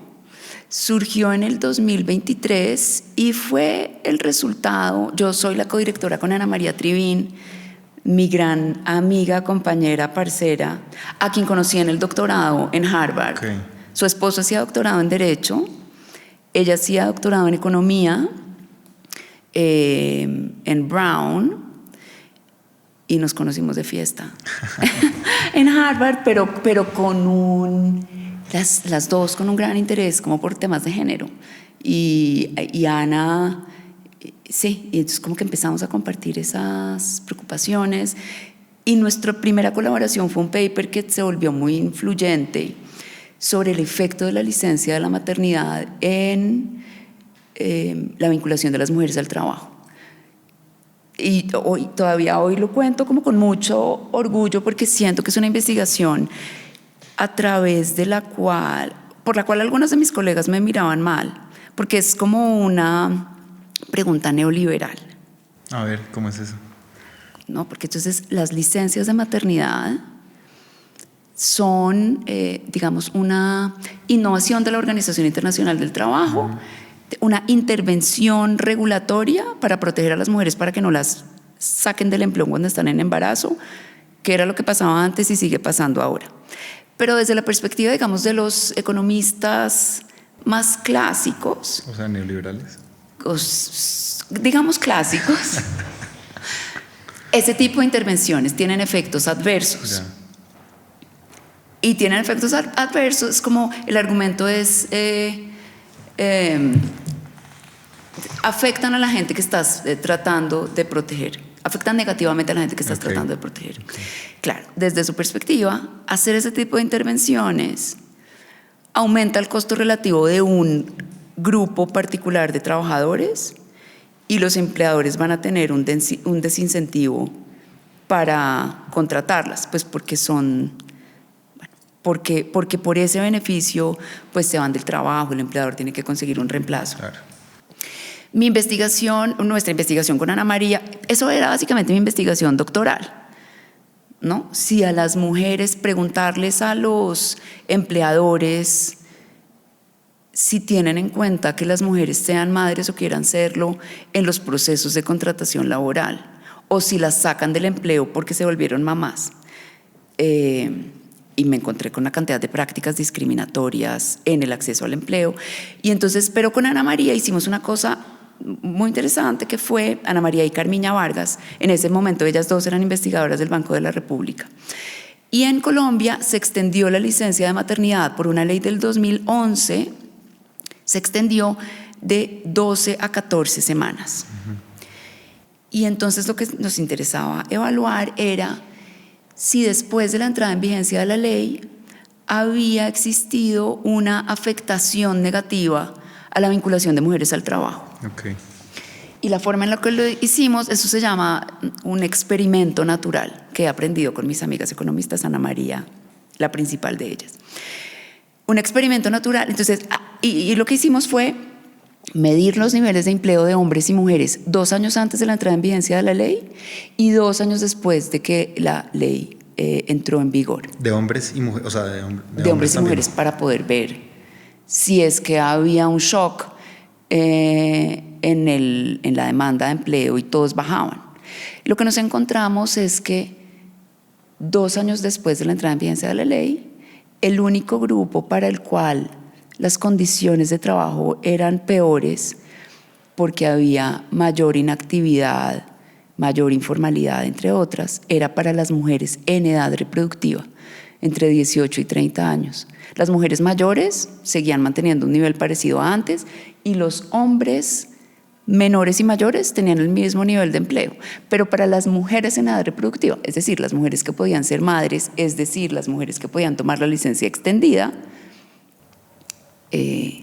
surgió en el 2023 y fue el resultado. Yo soy la codirectora con Ana María Trivín, mi gran amiga, compañera, parcera, a quien conocí en el doctorado en Harvard. Okay. Su esposo hacía doctorado en Derecho, ella hacía doctorado en Economía en Brown, y nos conocimos de fiesta en Harvard, pero con las dos con un gran interés como por temas de género. Y Ana, sí, y entonces como que empezamos a compartir esas preocupaciones, y nuestra primera colaboración fue un paper que se volvió muy influyente sobre el efecto de la licencia de la maternidad en la vinculación de las mujeres al trabajo. Y todavía hoy lo cuento como con mucho orgullo, porque siento que es una investigación a través por la cual algunos de mis colegas me miraban mal, porque es como una pregunta neoliberal. A ver, ¿cómo es eso? No, porque entonces las licencias de maternidad son, digamos, una innovación de la Organización Internacional del Trabajo, una intervención regulatoria para proteger a las mujeres para que no las saquen del empleo cuando están en embarazo, que era lo que pasaba antes y sigue pasando ahora. Pero desde la perspectiva, digamos, de los economistas más clásicos, O sea, neoliberales. Digamos clásicos, ese tipo de intervenciones tienen efectos adversos. Ya. Y tienen efectos adversos, como el argumento es, afectan a la gente que estás tratando de proteger, afectan negativamente a la gente que estás tratando de proteger. Okay. Claro, desde su perspectiva, hacer ese tipo de intervenciones aumenta el costo relativo de un grupo particular de trabajadores, y los empleadores van a tener un desincentivo para contratarlas, pues porque por ese beneficio pues se van del trabajo, el empleador tiene que conseguir un reemplazo. Claro. Nuestra investigación con Ana María, eso era básicamente mi investigación doctoral, ¿no? Si a las mujeres, preguntarles a los empleadores si tienen en cuenta que las mujeres sean madres o quieran serlo en los procesos de contratación laboral, o si las sacan del empleo porque se volvieron mamás. y me encontré con una cantidad de prácticas discriminatorias en el acceso al empleo. Y entonces, pero con Ana María hicimos una cosa muy interesante, que fue Ana María y Carmiña Vargas. En ese momento ellas dos eran investigadoras del Banco de la República. Y en Colombia se extendió la licencia de maternidad por una ley del 2011, se extendió de 12 a 14 semanas. Y entonces lo que nos interesaba evaluar era si después de la entrada en vigencia de la ley había existido una afectación negativa a la vinculación de mujeres al trabajo. Okay. Y la forma en la que lo hicimos, eso se llama un experimento natural, que he aprendido con mis amigas economistas, Ana María, la principal de ellas. Un experimento natural. Entonces, y lo que hicimos fue medir los niveles de empleo de hombres y mujeres 2 años antes de la entrada en vigencia de la ley y 2 años después de que la ley entró en vigor. De hombres y mujeres, o sea, de hombres y mujeres, para poder ver si es que había un shock en la demanda de empleo y todos bajaban. Lo que nos encontramos es que 2 años después de la entrada en vigencia de la ley, el único grupo para el cual las condiciones de trabajo eran peores, porque había mayor inactividad, mayor informalidad, entre otras, era para las mujeres en edad reproductiva, entre 18 y 30 años. Las mujeres mayores seguían manteniendo un nivel parecido a antes y los hombres menores y mayores tenían el mismo nivel de empleo. Pero para las mujeres en edad reproductiva, es decir, las mujeres que podían ser madres, es decir, las mujeres que podían tomar la licencia extendida,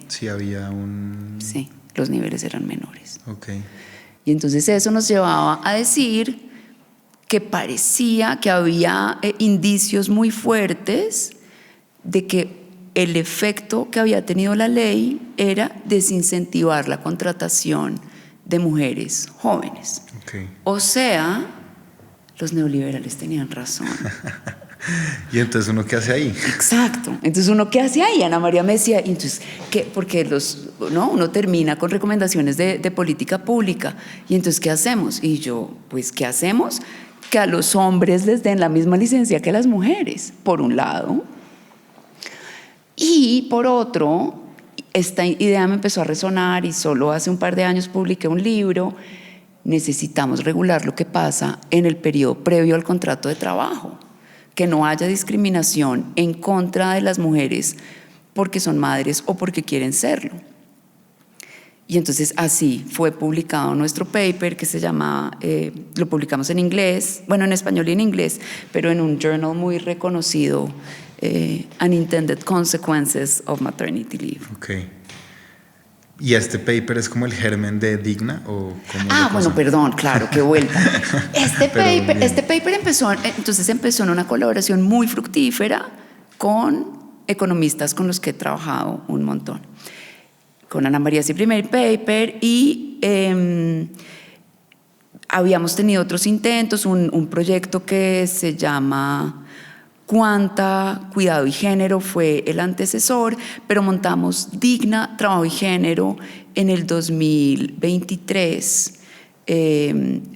sí había un... Sí, los niveles eran menores. Okay. Y entonces eso nos llevaba a decir que parecía que había indicios muy fuertes de que el efecto que había tenido la ley era desincentivar la contratación de mujeres jóvenes. Okay. O sea, los neoliberales tenían razón. ¿Y entonces uno qué hace ahí? Exacto. Entonces uno qué hace ahí. Ana María me decía, entonces, ¿qué? Porque uno termina con recomendaciones de política pública. Y entonces, ¿qué hacemos? Y yo, pues, ¿qué hacemos? Que a los hombres les den la misma licencia que a las mujeres, por un lado. Y por otro, esta idea me empezó a resonar y solo hace un par de años publiqué un libro. Necesitamos regular lo que pasa en el periodo previo al contrato de trabajo. Que no haya discriminación en contra de las mujeres porque son madres o porque quieren serlo. Y entonces así fue publicado nuestro paper, que se llama, lo publicamos en inglés, bueno, en español y en inglés, pero en un journal muy reconocido, Unintended Consequences of Maternity Leave. Okay. ¿Y este paper es como el germen de Digna? ¿O cómo bueno, perdón, claro, qué vuelta. Este paper empezó en una colaboración muy fructífera con economistas con los que he trabajado un montón. Con Ana María es el primer paper y habíamos tenido otros intentos, un proyecto que se llama Cuanta, Cuidado y Género fue el antecesor, pero montamos Digna, Trabajo y Género en el 2023,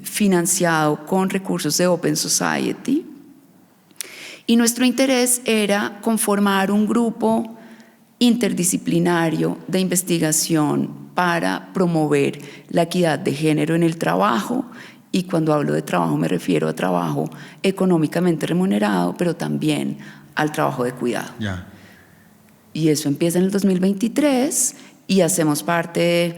financiado con recursos de Open Society. Y nuestro interés era conformar un grupo interdisciplinario de investigación para promover la equidad de género en el trabajo. Y cuando hablo de trabajo me refiero a trabajo económicamente remunerado, pero también al trabajo de cuidado. Yeah. Y eso empieza en el 2023 y hacemos parte de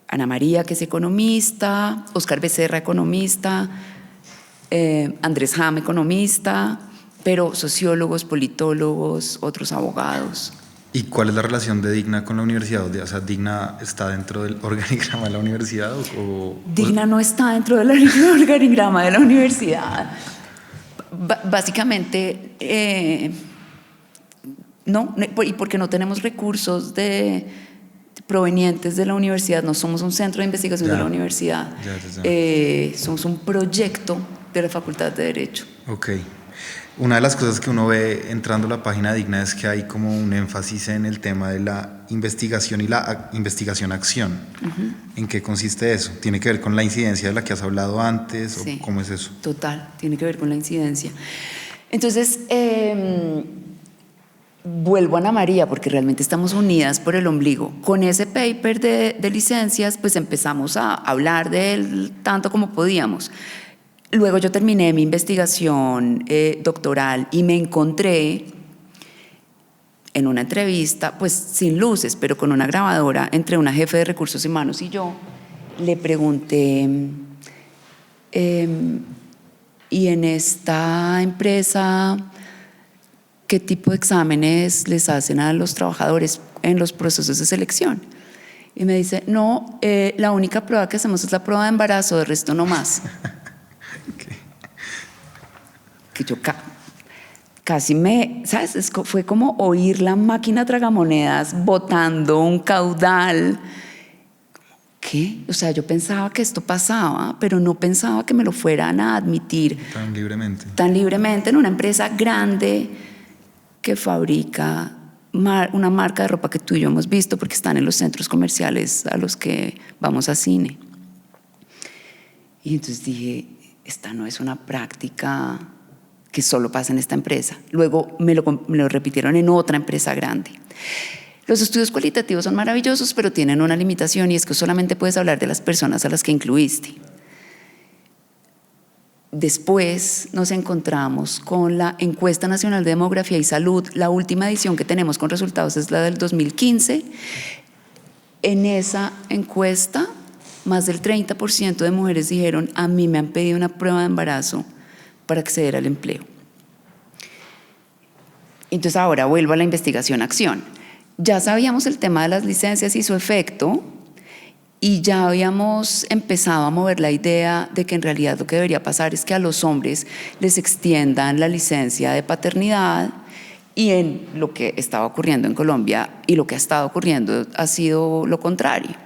Ana María, que es economista, Oscar Becerra, economista, Andrés Ham, economista, pero sociólogos, politólogos, otros abogados. ¿Y cuál es la relación de Digna con la universidad? O sea, ¿Digna está dentro del organigrama de la universidad? Digna no está dentro del organigrama de la universidad. Básicamente, no, y porque no tenemos recursos provenientes de la universidad, no somos un centro de investigación de la universidad, somos un proyecto de la Facultad de Derecho. Ok. Una de las cosas que uno ve entrando a la página Digna es que hay como un énfasis en el tema de la investigación y la investigación-acción. Uh-huh. ¿En qué consiste eso? ¿Tiene que ver con la incidencia de la que has hablado antes? Sí, ¿o cómo es eso? Total, tiene que ver con la incidencia. Entonces, vuelvo a Ana María, porque realmente estamos unidas por el ombligo. Con ese paper de licencias, pues empezamos a hablar de él tanto como podíamos. Luego yo terminé mi investigación doctoral y me encontré en una entrevista, pues sin luces, pero con una grabadora, entre una jefe de recursos humanos y yo. Le pregunté, ¿y en esta empresa qué tipo de exámenes les hacen a los trabajadores en los procesos de selección? Y me dice, no, la única prueba que hacemos es la prueba de embarazo, de resto no más. Okay. Que yo casi ¿sabes? Fue como oír la máquina tragamonedas botando un caudal. ¿Qué? O sea, yo pensaba que esto pasaba, pero no pensaba que me lo fueran a admitir Tan libremente. Tan libremente en una empresa grande que fabrica una marca de ropa que tú y yo hemos visto porque están en los centros comerciales a los que vamos a cine. Y entonces dije, esta no es una práctica que solo pasa en esta empresa. Luego me lo repitieron en otra empresa grande. Los estudios cualitativos son maravillosos, pero tienen una limitación y es que solamente puedes hablar de las personas a las que incluiste. Después nos encontramos con la Encuesta Nacional de Demografía y Salud. La última edición que tenemos con resultados es la del 2015. En esa encuesta, más del 30% de mujeres dijeron, a mí me han pedido una prueba de embarazo para acceder al empleo. Entonces ahora vuelvo a la investigación-acción. Ya sabíamos el tema de las licencias y su efecto, y ya habíamos empezado a mover la idea de que en realidad lo que debería pasar es que a los hombres les extiendan la licencia de paternidad, y en lo que estaba ocurriendo en Colombia y lo que ha estado ocurriendo ha sido lo contrario.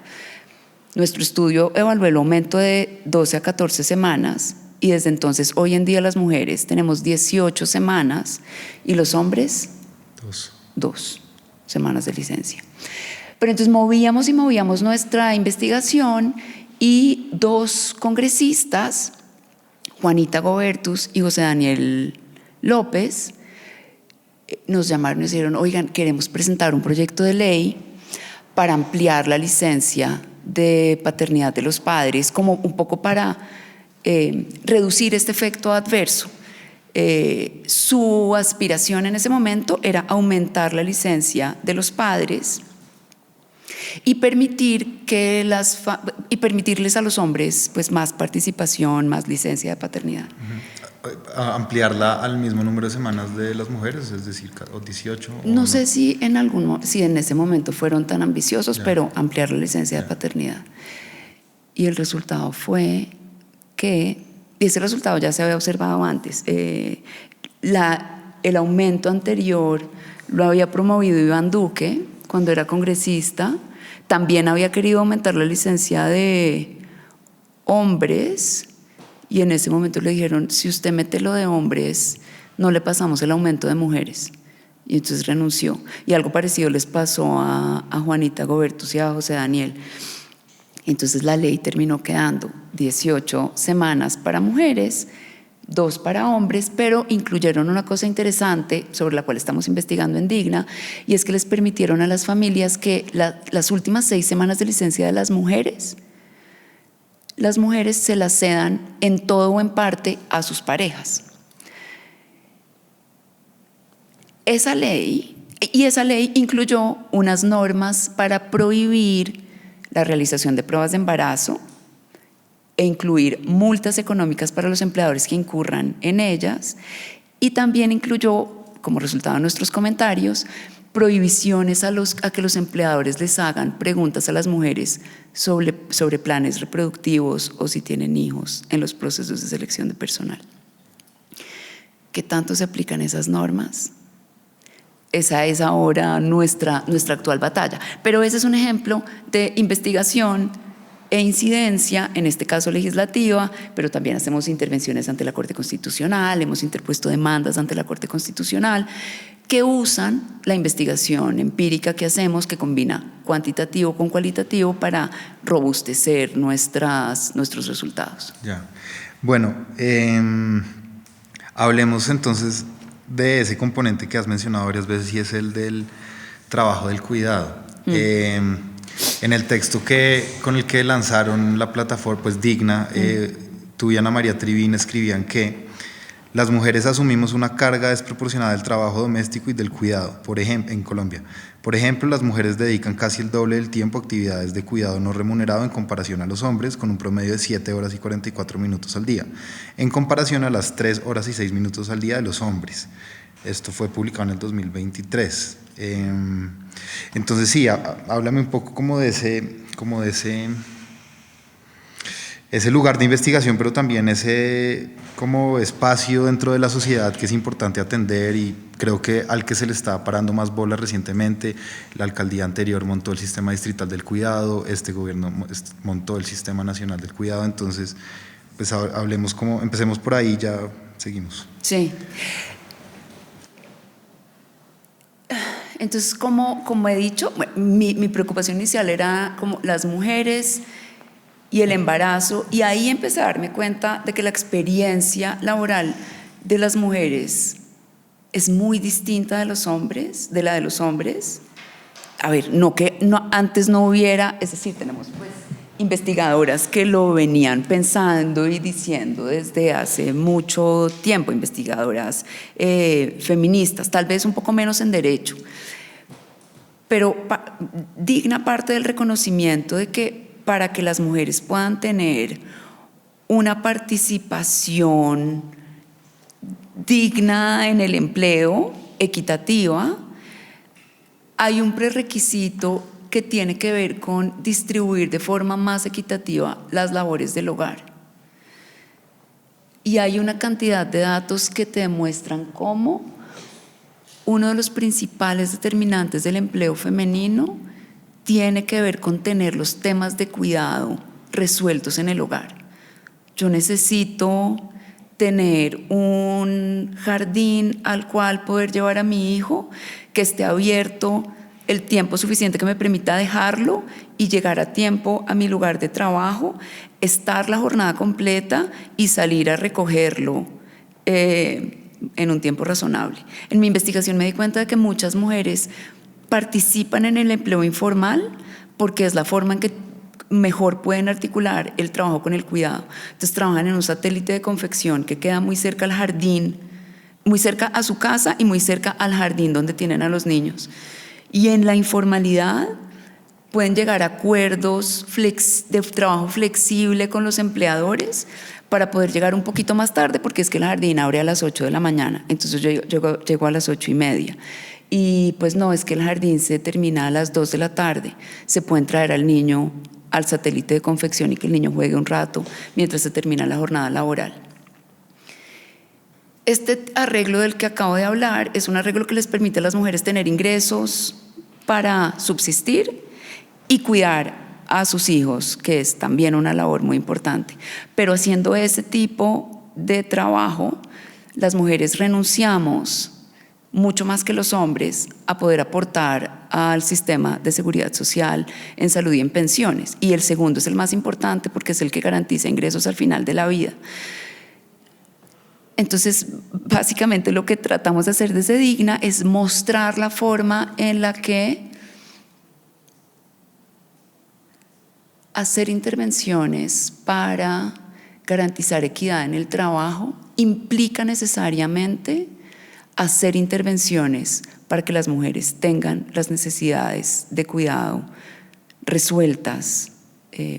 Nuestro estudio evaluó el aumento de 12 a 14 semanas y desde entonces hoy en día las mujeres tenemos 18 semanas y los hombres 2 semanas de licencia. Pero entonces movíamos y movíamos nuestra investigación y 2 congresistas, Juanita Gobertus y José Daniel López, nos llamaron y nos dijeron, oigan, queremos presentar un proyecto de ley para ampliar la licencia de paternidad de los padres, como un poco para reducir este efecto adverso. Su aspiración en ese momento era aumentar la licencia de los padres y permitirles a los hombres pues más participación, más licencia de paternidad. Ampliarla al mismo número de semanas de las mujeres, es decir, 18. No sé si en ese momento fueron tan ambiciosos, pero ampliar la licencia de paternidad. Y el resultado fue que, y ese resultado ya se había observado antes, el aumento anterior lo había promovido Iván Duque cuando era congresista. También había querido aumentar la licencia de hombres y en ese momento le dijeron, si usted mete lo de hombres, no le pasamos el aumento de mujeres. Y entonces renunció. Y algo parecido les pasó a Juanita Gobertus y a José Daniel. Entonces la ley terminó quedando 18 semanas para mujeres, 2 para hombres, pero incluyeron una cosa interesante sobre la cual estamos investigando en Digna, y es que les permitieron a las familias que las últimas 6 semanas de licencia de las mujeres se las cedan en todo o en parte a sus parejas. Esa ley incluyó unas normas para prohibir la realización de pruebas de embarazo e incluir multas económicas para los empleadores que incurran en ellas, y también incluyó, como resultado de nuestros comentarios, prohibiciones a que los empleadores les hagan preguntas a las mujeres sobre planes reproductivos o si tienen hijos en los procesos de selección de personal. ¿Qué tanto se aplican esas normas? Esa es ahora nuestra actual batalla. Pero ese es un ejemplo de investigación e incidencia, en este caso legislativa, pero también hacemos intervenciones ante la Corte Constitucional, hemos interpuesto demandas ante la Corte Constitucional que usan la investigación empírica que hacemos, que combina cuantitativo con cualitativo para robustecer nuestros resultados. Ya. Bueno, hablemos entonces de ese componente que has mencionado varias veces y es el del trabajo del cuidado. En el texto con el que lanzaron la plataforma, pues Digna, tú y Ana María Trivín escribían que las mujeres asumimos una carga desproporcionada del trabajo doméstico y del cuidado, por ejemplo, en Colombia. Por ejemplo, las mujeres dedican casi el doble del tiempo a actividades de cuidado no remunerado en comparación a los hombres, con un promedio de 7 horas y 44 minutos al día, en comparación a las 3 horas y 6 minutos al día de los hombres. Esto fue publicado en el 2023. Entonces sí, háblame un poco como de ese lugar de investigación, pero también ese como espacio dentro de la sociedad que es importante atender y creo que al que se le está parando más bola recientemente. La alcaldía anterior montó el sistema distrital del cuidado, este gobierno montó el sistema nacional del cuidado, entonces pues empecemos por ahí, ya seguimos. Sí. Entonces, como he dicho, mi preocupación inicial era como las mujeres y el embarazo, y ahí empecé a darme cuenta de que la experiencia laboral de las mujeres es muy distinta de la de los hombres. A ver, antes no hubiera, es decir, tenemos pues investigadoras que lo venían pensando y diciendo desde hace mucho tiempo, investigadoras feministas, tal vez un poco menos en derecho, pero digna parte del reconocimiento de que para que las mujeres puedan tener una participación digna en el empleo, equitativa, hay un prerequisito que tiene que ver con distribuir de forma más equitativa las labores del hogar. Y hay una cantidad de datos que te demuestran cómo uno de los principales determinantes del empleo femenino tiene que ver con tener los temas de cuidado resueltos en el hogar. Yo necesito tener un jardín al cual poder llevar a mi hijo, que esté abierto el tiempo suficiente que me permita dejarlo y llegar a tiempo a mi lugar de trabajo, estar la jornada completa y salir a recogerlo en un tiempo razonable. En mi investigación me di cuenta de que muchas mujeres participan en el empleo informal porque es la forma en que mejor pueden articular el trabajo con el cuidado. Entonces trabajan en un satélite de confección que queda muy cerca al jardín, muy cerca a su casa y muy cerca al jardín donde tienen a los niños. Y en la informalidad pueden llegar a acuerdos de trabajo flexible con los empleadores para poder llegar un poquito más tarde, porque es que el jardín abre a las 8 de la mañana, entonces yo llego a las 8:30. Y pues no, es que el jardín se termina a las 2 de la tarde. Se pueden traer al niño al satélite de confección y que el niño juegue un rato mientras se termina la jornada laboral. Este arreglo del que acabo de hablar es un arreglo que les permite a las mujeres tener ingresos para subsistir y cuidar a sus hijos, que es también una labor muy importante. Pero haciendo ese tipo de trabajo, las mujeres renunciamos mucho más que los hombres a poder aportar al sistema de seguridad social en salud y en pensiones. Y el segundo es el más importante porque es el que garantiza ingresos al final de la vida. Entonces, básicamente lo que tratamos de hacer desde Digna es mostrar la forma en la que hacer intervenciones para garantizar equidad en el trabajo implica necesariamente hacer intervenciones para que las mujeres tengan las necesidades de cuidado resueltas,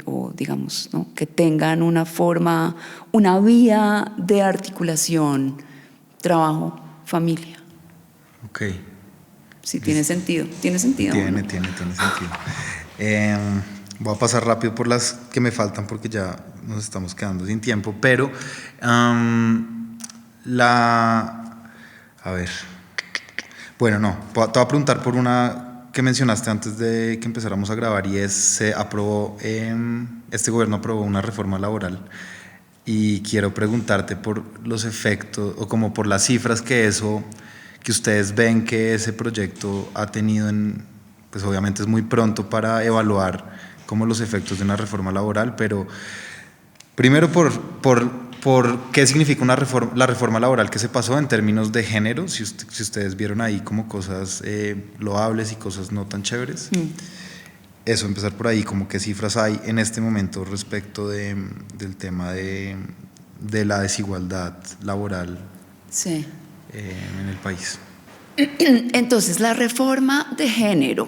o digamos, ¿no?, que tengan una forma, una vía de articulación trabajo, familia. Ok. Sí, tiene sentido. ¿Tiene sentido? Tiene sentido. Voy a pasar rápido por las que me faltan porque ya nos estamos quedando sin tiempo, pero a ver, bueno, no, te voy a preguntar por una que mencionaste antes de que empezáramos a grabar y es, este gobierno aprobó una reforma laboral y quiero preguntarte por los efectos o como por las cifras que ustedes ven que ese proyecto ha tenido pues obviamente es muy pronto para evaluar como los efectos de una reforma laboral, pero primero por por qué significa la reforma laboral que se pasó en términos de género, si ustedes vieron ahí como cosas loables y cosas no tan chéveres. Eso, empezar por ahí, como qué cifras hay en este momento respecto del tema de la desigualdad laboral Sí. En el país. Entonces, la reforma de género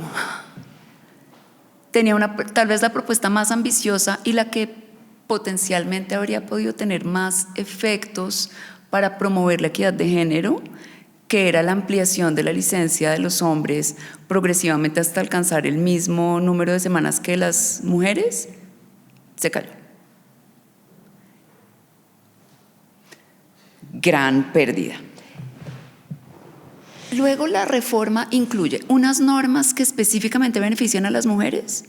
tenía tal vez la propuesta más ambiciosa y la que potencialmente habría podido tener más efectos para promover la equidad de género, que era la ampliación de la licencia de los hombres progresivamente hasta alcanzar el mismo número de semanas que las mujeres, se cayó. Gran pérdida. Luego la reforma incluye unas normas que específicamente benefician a las mujeres,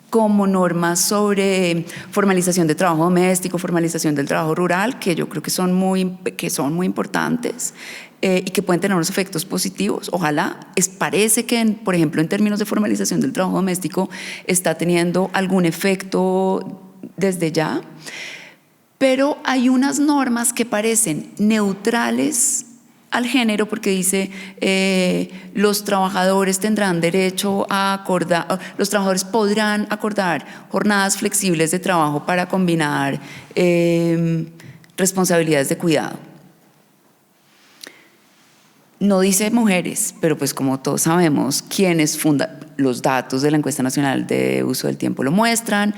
como normas sobre formalización de trabajo doméstico, formalización del trabajo rural, que yo creo que son muy importantes y que pueden tener unos efectos positivos. Ojalá. Parece que, por ejemplo, en términos de formalización del trabajo doméstico, está teniendo algún efecto desde ya. Pero hay unas normas que parecen neutrales al género, porque dice los trabajadores tendrán derecho a acordar, los trabajadores podrán acordar jornadas flexibles de trabajo para combinar responsabilidades de cuidado. No dice mujeres, pero pues como todos sabemos, los datos de la encuesta nacional de uso del tiempo lo muestran,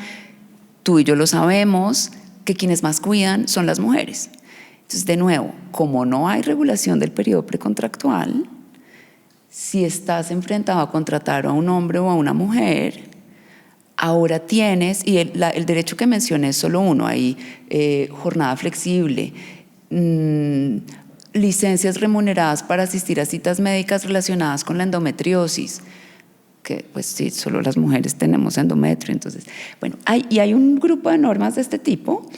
tú y yo lo sabemos, que quienes más cuidan son las mujeres. Entonces, de nuevo, como no hay regulación del periodo precontractual, si estás enfrentado a contratar a un hombre o a una mujer, ahora tienes, y el derecho que mencioné es solo uno, hay jornada flexible, licencias remuneradas para asistir a citas médicas relacionadas con la endometriosis, que pues sí, solo las mujeres tenemos endometrio. Entonces, bueno, hay un grupo de normas de este tipo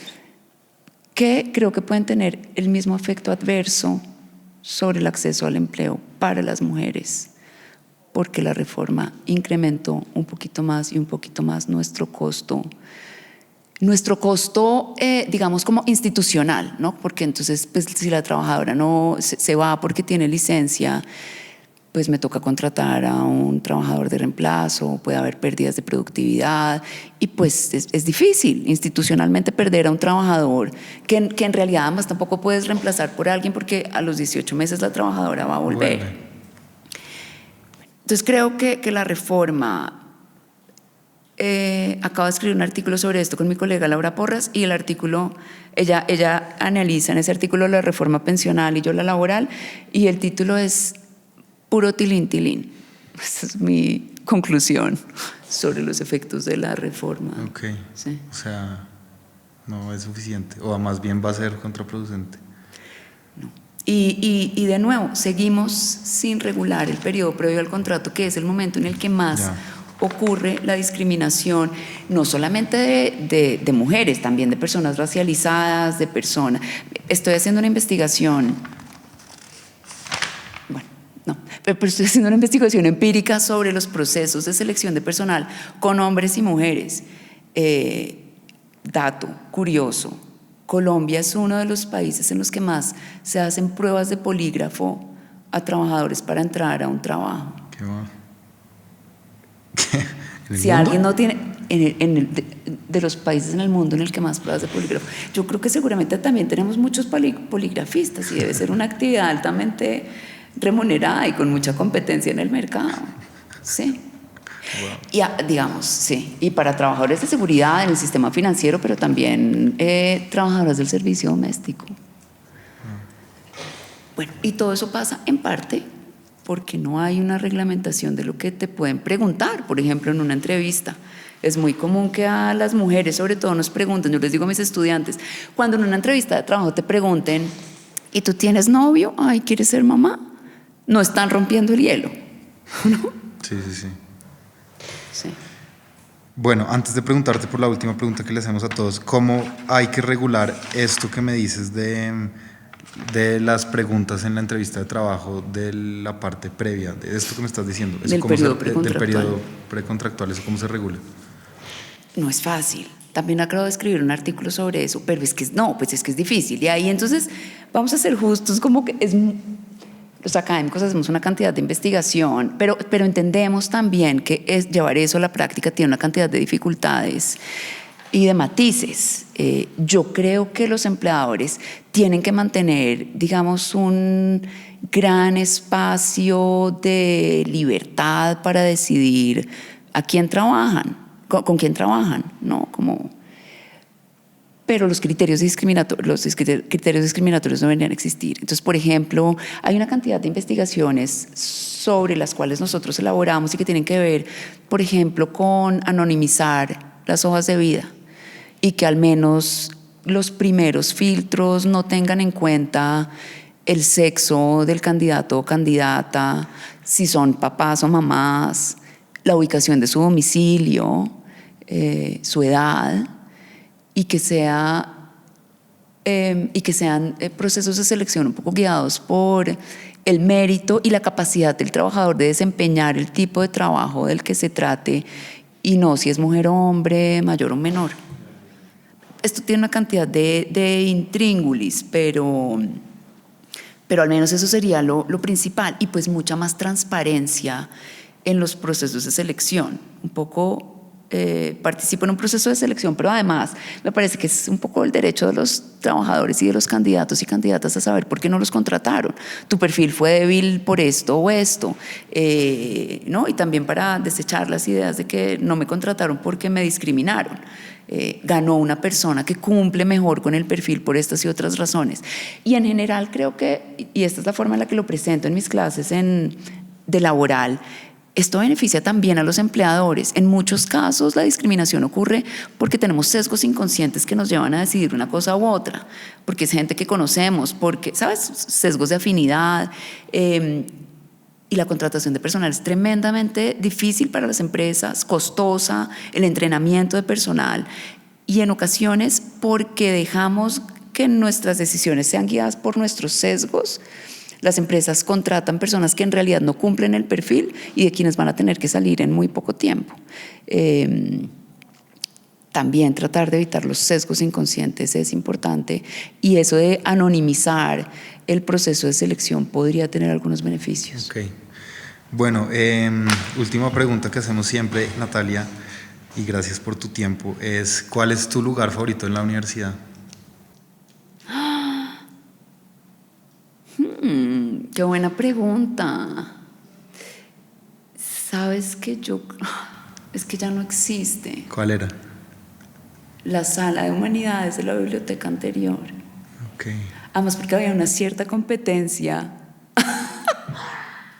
que creo que pueden tener el mismo efecto adverso sobre el acceso al empleo para las mujeres, porque la reforma incrementó un poquito más nuestro costo, digamos, como institucional, ¿no? Porque entonces, pues, si la trabajadora no se va porque tiene licencia, pues me toca contratar a un trabajador de reemplazo, puede haber pérdidas de productividad y pues es difícil institucionalmente perder a un trabajador que en realidad además tampoco puedes reemplazar por alguien porque a los 18 meses la trabajadora va a volver. Bueno. Entonces creo que la reforma, acabo de escribir un artículo sobre esto con mi colega Laura Porras y el artículo, ella analiza en ese artículo la reforma pensional y yo la laboral y el título es puro tilín, tilín. Esa es mi conclusión sobre los efectos de la reforma. Ok. Sí. O sea, no es suficiente, o más bien va a ser contraproducente. No. Y de nuevo, seguimos sin regular el periodo previo al contrato, que es el momento en el que más ocurre la discriminación, no solamente de mujeres, también de personas racializadas, de personas. Estoy haciendo una investigación. No, pero estoy haciendo una investigación empírica sobre los procesos de selección de personal con hombres y mujeres. Dato curioso, Colombia es uno de los países en los que más se hacen pruebas de polígrafo a trabajadores para entrar a un trabajo. ¿Qué va? Si alguien no tiene, de los países en el mundo en el que más pruebas de polígrafo, yo creo que seguramente también tenemos muchos poligrafistas y debe ser una actividad altamente remunerada y con mucha competencia en el mercado. Sí. Wow. Y digamos, sí. Y para trabajadores de seguridad en el sistema financiero, pero también trabajadores del servicio doméstico. Bueno, y todo eso pasa en parte porque no hay una reglamentación de lo que te pueden preguntar, por ejemplo, en una entrevista. Es muy común que a las mujeres, sobre todo, nos pregunten, yo les digo a mis estudiantes, cuando en una entrevista de trabajo te pregunten, ¿y tú tienes novio? Ay, ¿quieres ser mamá? No están rompiendo el hielo, ¿no? Sí. Sí. Bueno, antes de preguntarte por la última pregunta que le hacemos a todos, ¿cómo hay que regular esto que me dices de las preguntas en la entrevista de trabajo, de la parte previa, de esto que me estás diciendo? Del periodo precontractual. Del periodo precontractual, ¿eso cómo se regula? No es fácil. también acabo de escribir un artículo sobre eso, pero es que no, pues es que es difícil. Y ahí entonces vamos a ser justos, como que los académicos hacemos una cantidad de investigación, pero entendemos también que llevar eso a la práctica tiene una cantidad de dificultades y de matices. Yo creo que los empleadores tienen que mantener, digamos, un gran espacio de libertad para decidir a quién trabajan, con quién trabajan, ¿no? Pero los criterios discriminatorios no deberían existir. Entonces, por ejemplo, hay una cantidad de investigaciones sobre las cuales nosotros elaboramos y que tienen que ver, por ejemplo, con anonimizar las hojas de vida y que al menos los primeros filtros no tengan en cuenta el sexo del candidato o candidata, si son papás o mamás, la ubicación de su domicilio, su edad, y que sean procesos de selección un poco guiados por el mérito y la capacidad del trabajador de desempeñar el tipo de trabajo del que se trate y no si es mujer o hombre, mayor o menor. Esto tiene una cantidad de intríngulis, pero al menos eso sería lo principal, y pues mucha más transparencia en los procesos de selección. Un poco participo en un proceso de selección, pero además me parece que es un poco el derecho de los trabajadores y de los candidatos y candidatas a saber por qué no los contrataron. Tu perfil fue débil por esto o esto, ¿no? Y también para desechar las ideas de que no me contrataron porque me discriminaron. Ganó una persona que cumple mejor con el perfil por estas y otras razones. Y en general creo que, y esta es la forma en la que lo presento en mis clases de laboral, esto beneficia también a los empleadores. En muchos casos la discriminación ocurre porque tenemos sesgos inconscientes que nos llevan a decidir una cosa u otra, porque es gente que conocemos, porque, ¿sabes? Sesgos de afinidad. Y la contratación de personal es tremendamente difícil para las empresas, costosa, el entrenamiento de personal, y en ocasiones porque dejamos que nuestras decisiones sean guiadas por nuestros sesgos. Las empresas contratan personas que en realidad no cumplen el perfil y de quienes van a tener que salir en muy poco tiempo. También tratar de evitar los sesgos inconscientes es importante, y eso de anonimizar el proceso de selección podría tener algunos beneficios. Ok. Bueno, última pregunta que hacemos siempre, Natalia, y gracias por tu tiempo, es ¿cuál es tu lugar favorito en la universidad? Qué buena pregunta. Sabes que es que ya no existe. ¿Cuál era? La sala de humanidades de la biblioteca anterior. Okay. Además porque había una cierta competencia.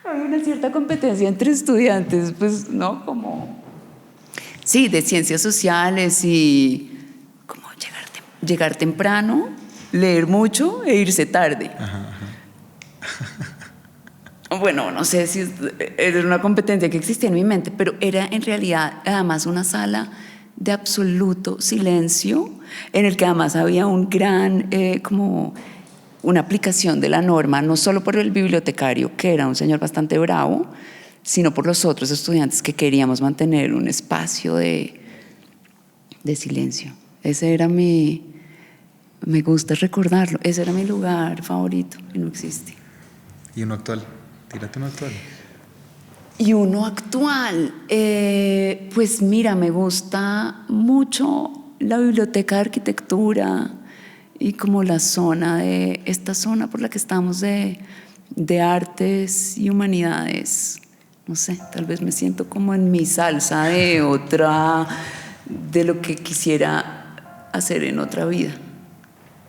Había una cierta competencia entre estudiantes, pues, ¿no? Sí, de ciencias sociales y como llegar temprano, leer mucho e irse tarde. Ajá. Bueno, no sé si era una competencia que existía en mi mente, pero era en realidad además una sala de absoluto silencio, en el que además había un gran, como una aplicación de la norma, no solo por el bibliotecario, que era un señor bastante bravo, sino por los otros estudiantes que queríamos mantener un espacio de silencio. Ese era me gusta recordarlo, ese era mi lugar favorito y no existe. ¿Y uno actual? Tírate uno actual. Y uno actual, pues mira, me gusta mucho la biblioteca de arquitectura y como esta zona por la que estamos de artes y humanidades. No sé, tal vez me siento como en mi salsa de lo que quisiera hacer en otra vida.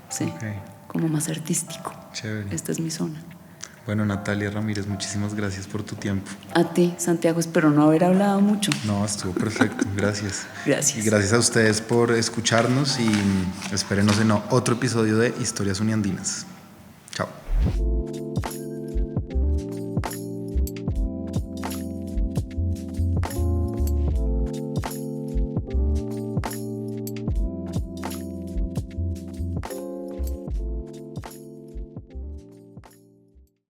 Sí, okay. Como más artístico. Chévere. Esta es mi zona. Bueno, Natalia Ramírez, muchísimas gracias por tu tiempo. A ti, Santiago, espero no haber hablado mucho. No, estuvo perfecto, gracias. Gracias. Y gracias a ustedes por escucharnos y espérenos en otro episodio de Historias Uniandinas.